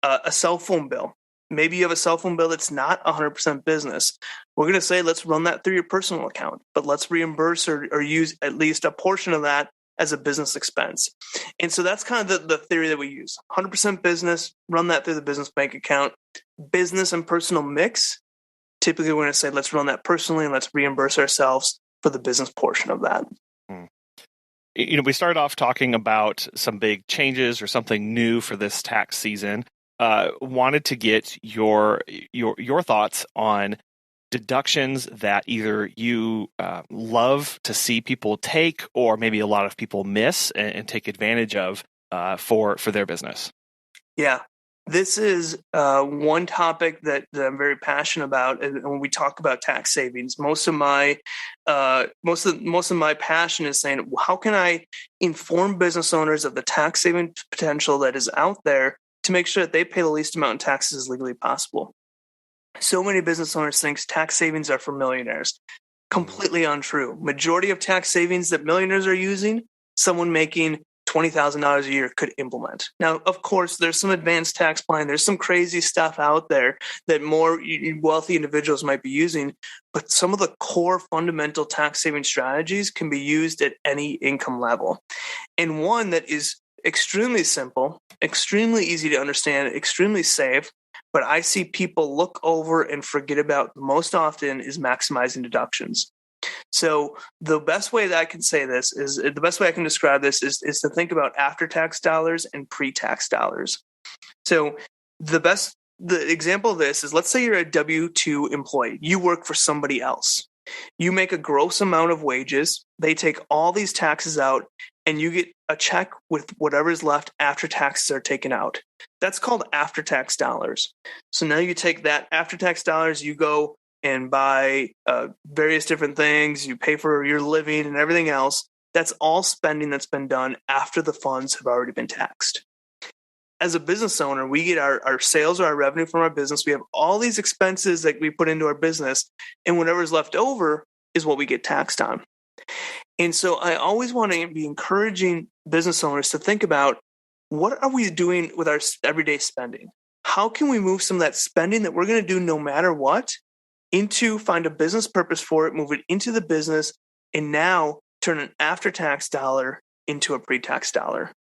A cell phone bill. Maybe you have a cell phone bill that's not 100% business. We're going to say, let's run that through your personal account, but let's reimburse or use at least a portion of that as a business expense. And so that's kind of the theory that we use. 100% business, run that through the business bank account. Business and personal mix, typically we're going to say, let's run that personally and let's reimburse ourselves for the business portion of that. We started off talking about some big changes or something new for this tax season. Wanted to get your thoughts on deductions that either you love to see people take, or maybe a lot of people miss and take advantage of for their business. Yeah, this is one topic that I'm very passionate about. And when we talk about tax savings, most of my passion is saying, how can I inform business owners of the tax saving potential that is out there to make sure that they pay the least amount in taxes as legally possible. So many business owners think tax savings are for millionaires. Completely untrue. Majority of tax savings that millionaires are using, someone making $20,000 a year could implement. Now, of course, there's some advanced tax planning. There's some crazy stuff out there that more wealthy individuals might be using, but some of the core fundamental tax saving strategies can be used at any income level. And one that is extremely simple, extremely easy to understand, extremely safe, but I see people look over and forget about most often is maximizing deductions. So the best way that I can say this is, the best way I can describe this is to think about after-tax dollars and pre-tax dollars. So the example of this is, let's say you're a W-2 employee. You work for somebody else. You make a gross amount of wages. They take all these taxes out, and you get a check with whatever is left after taxes are taken out. That's called after-tax dollars. So now you take that after-tax dollars, you go and buy various different things, you pay for your living and everything else. That's all spending that's been done after the funds have already been taxed. As a business owner, we get our sales or our revenue from our business. We have all these expenses that we put into our business, and whatever's left over is what we get taxed on. And so I always want to be encouraging business owners to think about, what are we doing with our everyday spending? How can we move some of that spending that we're going to do no matter what into find a business purpose for it, move it into the business, and now turn an after-tax dollar into a pre-tax dollar?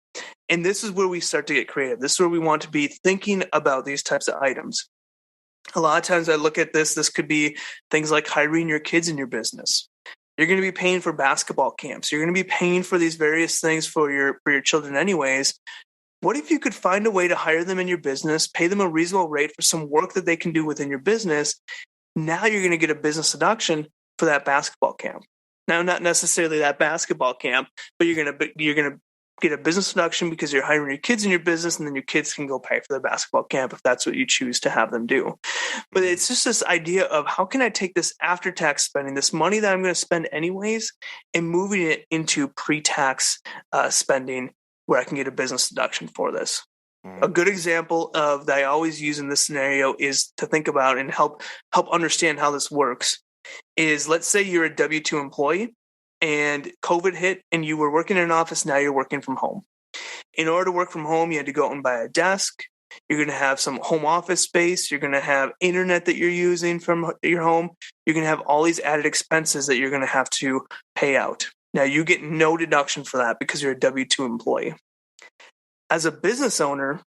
And this is where we start to get creative. This is where we want to be thinking about these types of items. A lot of times I look at this could be things like hiring your kids in your business. You're going to be paying for basketball camps. You're going to be paying for these various things for your children anyways. What if you could find a way to hire them in your business, pay them a reasonable rate for some work that they can do within your business? Now you're going to get a business deduction for that basketball camp. Now, not necessarily that basketball camp, but you're going to get a business deduction because you're hiring your kids in your business, and then your kids can go pay for the basketball camp if that's what you choose to have them do. But it's just this idea of, how can I take this after-tax spending, this money that I'm going to spend anyways, and moving it into pre-tax spending where I can get a business deduction for this. A good example of that I always use in this scenario is to think about and help understand how this works is, let's say you're a W-2 employee and COVID hit and you were working in an office. Now you're working from home. In order to work from home, you had to go out and buy a desk. You're going to have some home office space. You're going to have internet that you're using from your home. You're going to have all these added expenses that you're going to have to pay out. Now you get no deduction for that because you're a W-2 employee. As a business owner,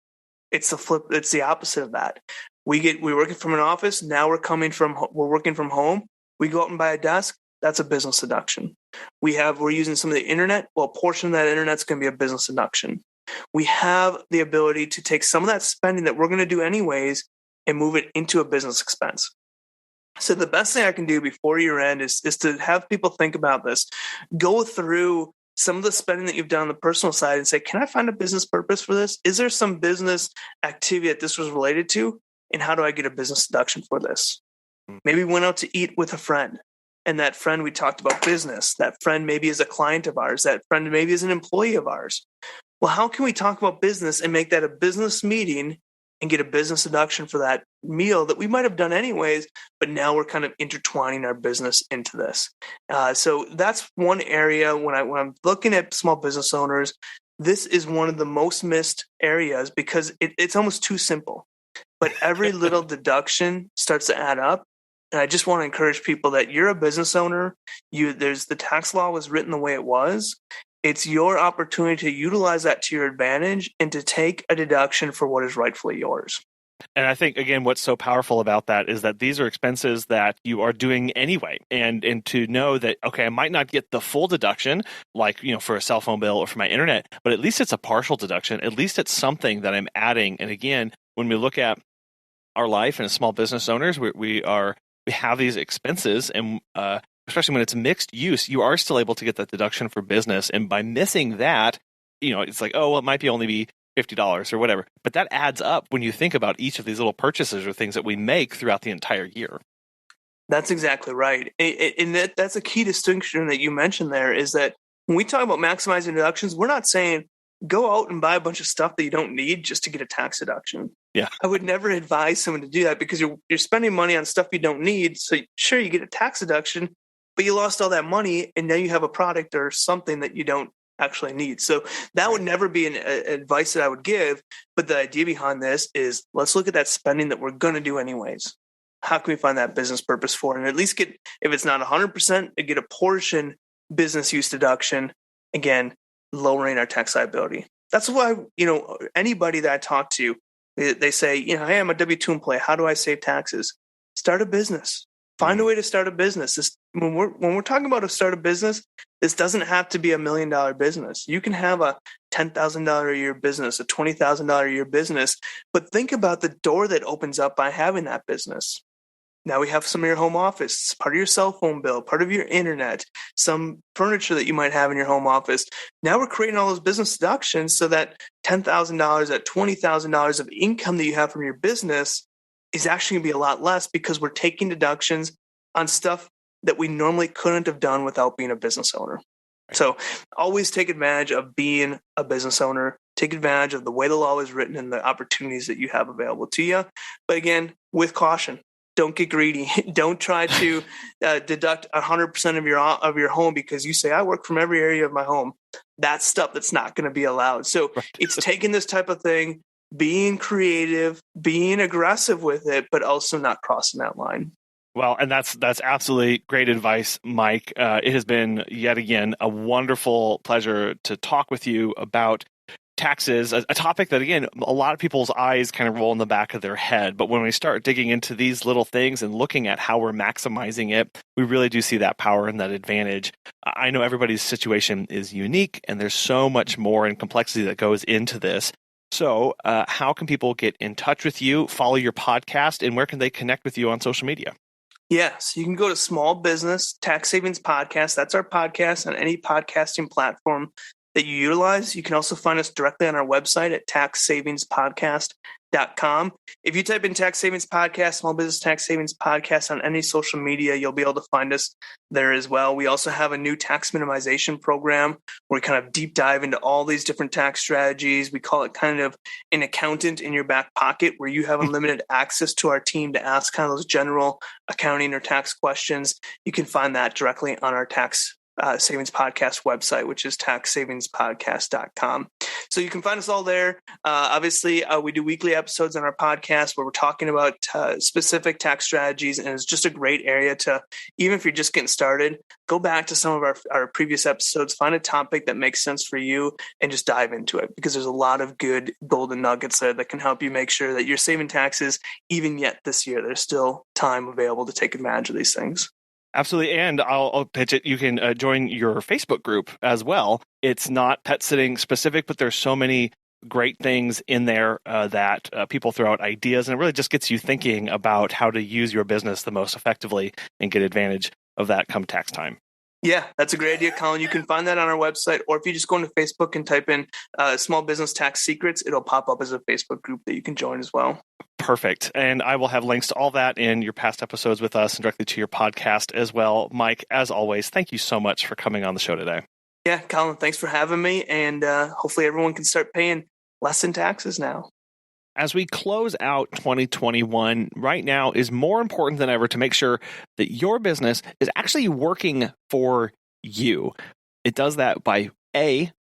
it's the opposite of that. We're working from an office. Now we're working from home. We go out and buy a desk. That's a business deduction. We're using some of the internet. Well, a portion of that internet is going to be a business deduction. We have the ability to take some of that spending that we're going to do anyways and move it into a business expense. So the best thing I can do before year end is to have people think about this, go through some of the spending that you've done on the personal side and say, can I find a business purpose for this? Is there some business activity that this was related to? And how do I get a business deduction for this? Maybe we went out to eat with a friend, and that friend, we talked about business. That friend maybe is a client of ours. That friend maybe is an employee of ours. Well, how can we talk about business and make that a business meeting and get a business deduction for that meal that we might have done anyways, but now we're kind of intertwining our business into this. So that's one area when I'm looking at small business owners, this is one of the most missed areas because it's almost too simple. But every little deduction starts to add up. And I just want to encourage people that you're a business owner. There's the tax law was written the way it was. It's your opportunity to utilize that to your advantage and to take a deduction for what is rightfully yours. And I think, again, what's so powerful about that is that these are expenses that you are doing anyway. And to know that, okay, I might not get the full deduction, like, for a cell phone bill or for my internet, but at least it's a partial deduction. At least it's something that I'm adding. And again, when we look at our life and as small business owners, we have these expenses, and especially when it's mixed use, you are still able to get that deduction for business. And by missing that, it's like, oh, well, it might only be $50 or whatever. But that adds up when you think about each of these little purchases or things that we make throughout the entire year. That's exactly right. And that's a key distinction that you mentioned there is that when we talk about maximizing deductions, we're not saying go out and buy a bunch of stuff that you don't need just to get a tax deduction. Yeah. I would never advise someone to do that because you're spending money on stuff you don't need. So sure, you get a tax deduction, but you lost all that money and now you have a product or something that you don't actually need. So that would never be an advice that I would give. But the idea behind this is let's look at that spending that we're going to do anyways. How can we find that business purpose for it? And at least get, if it's not 100%, get a portion business use deduction. Again, lowering our tax liability. That's why, anybody that I talk to, they say, hey, I'm a W-2 employee. How do I save taxes? Start a business. Find a way to start a business. When we're talking about start a business, this doesn't have to be $1 million business. You can have a $10,000 a year business, a $20,000 a year business, but think about the door that opens up by having that business. Now we have some of your home office, part of your cell phone bill, part of your internet, some furniture that you might have in your home office. Now we're creating all those business deductions so that $10,000, that $20,000 of income that you have from your business is actually going to be a lot less because we're taking deductions on stuff that we normally couldn't have done without being a business owner. Right. So always take advantage of being a business owner. Take advantage of the way the law is written and the opportunities that you have available to you. But again, with caution. Don't get greedy. Don't try to deduct 100% of your home because you say, I work from every area of my home. That's stuff that's not going to be allowed. So It's taking this type of thing, being creative, being aggressive with it, but also not crossing that line. Well, and that's absolutely great advice, Mike. It has been yet again a wonderful pleasure to talk with you about taxes, a topic that, again, a lot of people's eyes kind of roll in the back of their head. But when we start digging into these little things and looking at how we're maximizing it, we really do see that power and that advantage. I know everybody's situation is unique, and there's so much more and complexity that goes into this. So how can people get in touch with you, follow your podcast, and where can they connect with you on social media? Yes, you can go to Small Business Tax Savings Podcast. That's our podcast on any podcasting platform that you utilize. You can also find us directly on our website at taxsavingspodcast.com. If you type in Tax Savings Podcast, Small Business Tax Savings Podcast on any social media, you'll be able to find us there as well. We also have a new tax minimization program where we kind of deep dive into all these different tax strategies. We call it kind of an accountant in your back pocket, where you have unlimited access to our team to ask kind of those general accounting or tax questions. You can find that directly on our Tax Savings Podcast website, which is taxsavingspodcast.com. So you can find us all there. Obviously, we do weekly episodes on our podcast where we're talking about specific tax strategies, and it's just a great area to, even if you're just getting started, go back to some of our previous episodes, find a topic that makes sense for you, and just dive into it, because there's a lot of good golden nuggets there that can help you make sure that you're saving taxes even yet this year. There's still time available to take advantage of these things. Absolutely. And I'll pitch it. You can join your Facebook group as well. It's not pet sitting specific, but there's so many great things in there that people throw out ideas, and it really just gets you thinking about how to use your business the most effectively and get advantage of that come tax time. Yeah, that's a great idea, Colin. You can find that on our website, or if you just go into Facebook and type in Small Business Tax Secrets, it'll pop up as a Facebook group that you can join as well. Perfect. And I will have links to all that in your past episodes with us and directly to your podcast as well. Mike, as always, thank you so much for coming on the show today. Yeah, Colin, thanks for having me. And hopefully everyone can start paying less in taxes now. As we close out 2021, right now is more important than ever to make sure that your business is actually working for you. It does that by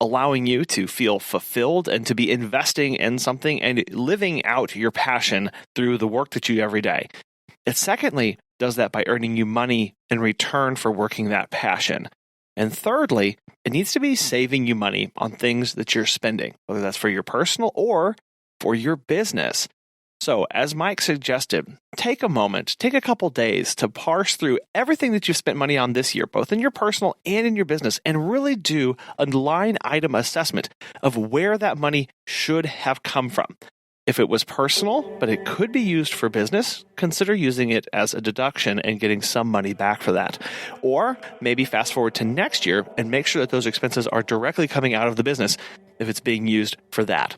allowing you to feel fulfilled and to be investing in something and living out your passion through the work that you do every day. It secondly does that by earning you money in return for working that passion. And thirdly, it needs to be saving you money on things that you're spending, whether that's for your personal or for your business. So, as Mike suggested, take a moment, take a couple days to parse through everything that you've spent money on this year, both in your personal and in your business, and really do a line item assessment of where that money should have come from. If it was personal, but it could be used for business, consider using it as a deduction and getting some money back for that. Or maybe fast forward to next year and make sure that those expenses are directly coming out of the business if it's being used for that.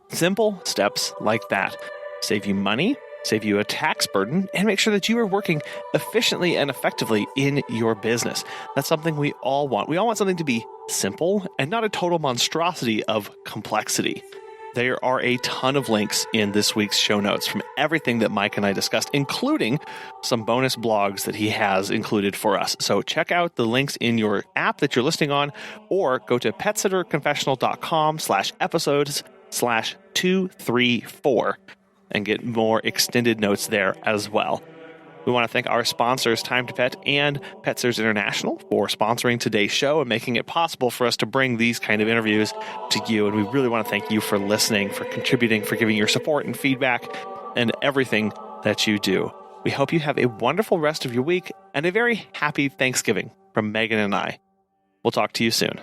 Simple steps like that save you money, save you a tax burden, and make sure that you are working efficiently and effectively in your business. That's something we all want. We all want something to be simple and not a total monstrosity of complexity. There are a ton of links in this week's show notes from everything that Mike and I discussed, including some bonus blogs that he has included for us. So check out the links in your app that you're listening on, or go to petsitterconfessional.com/episodes/234 and get more extended notes there as well. We want to thank our sponsors, Time to Pet and Petsitters International, for sponsoring today's show and making it possible for us to bring these kind of interviews to you. And we really want to thank you for listening, for contributing, for giving your support and feedback, and everything that you do. We hope you have a wonderful rest of your week and a very happy Thanksgiving from Megan and I. We'll talk to you soon.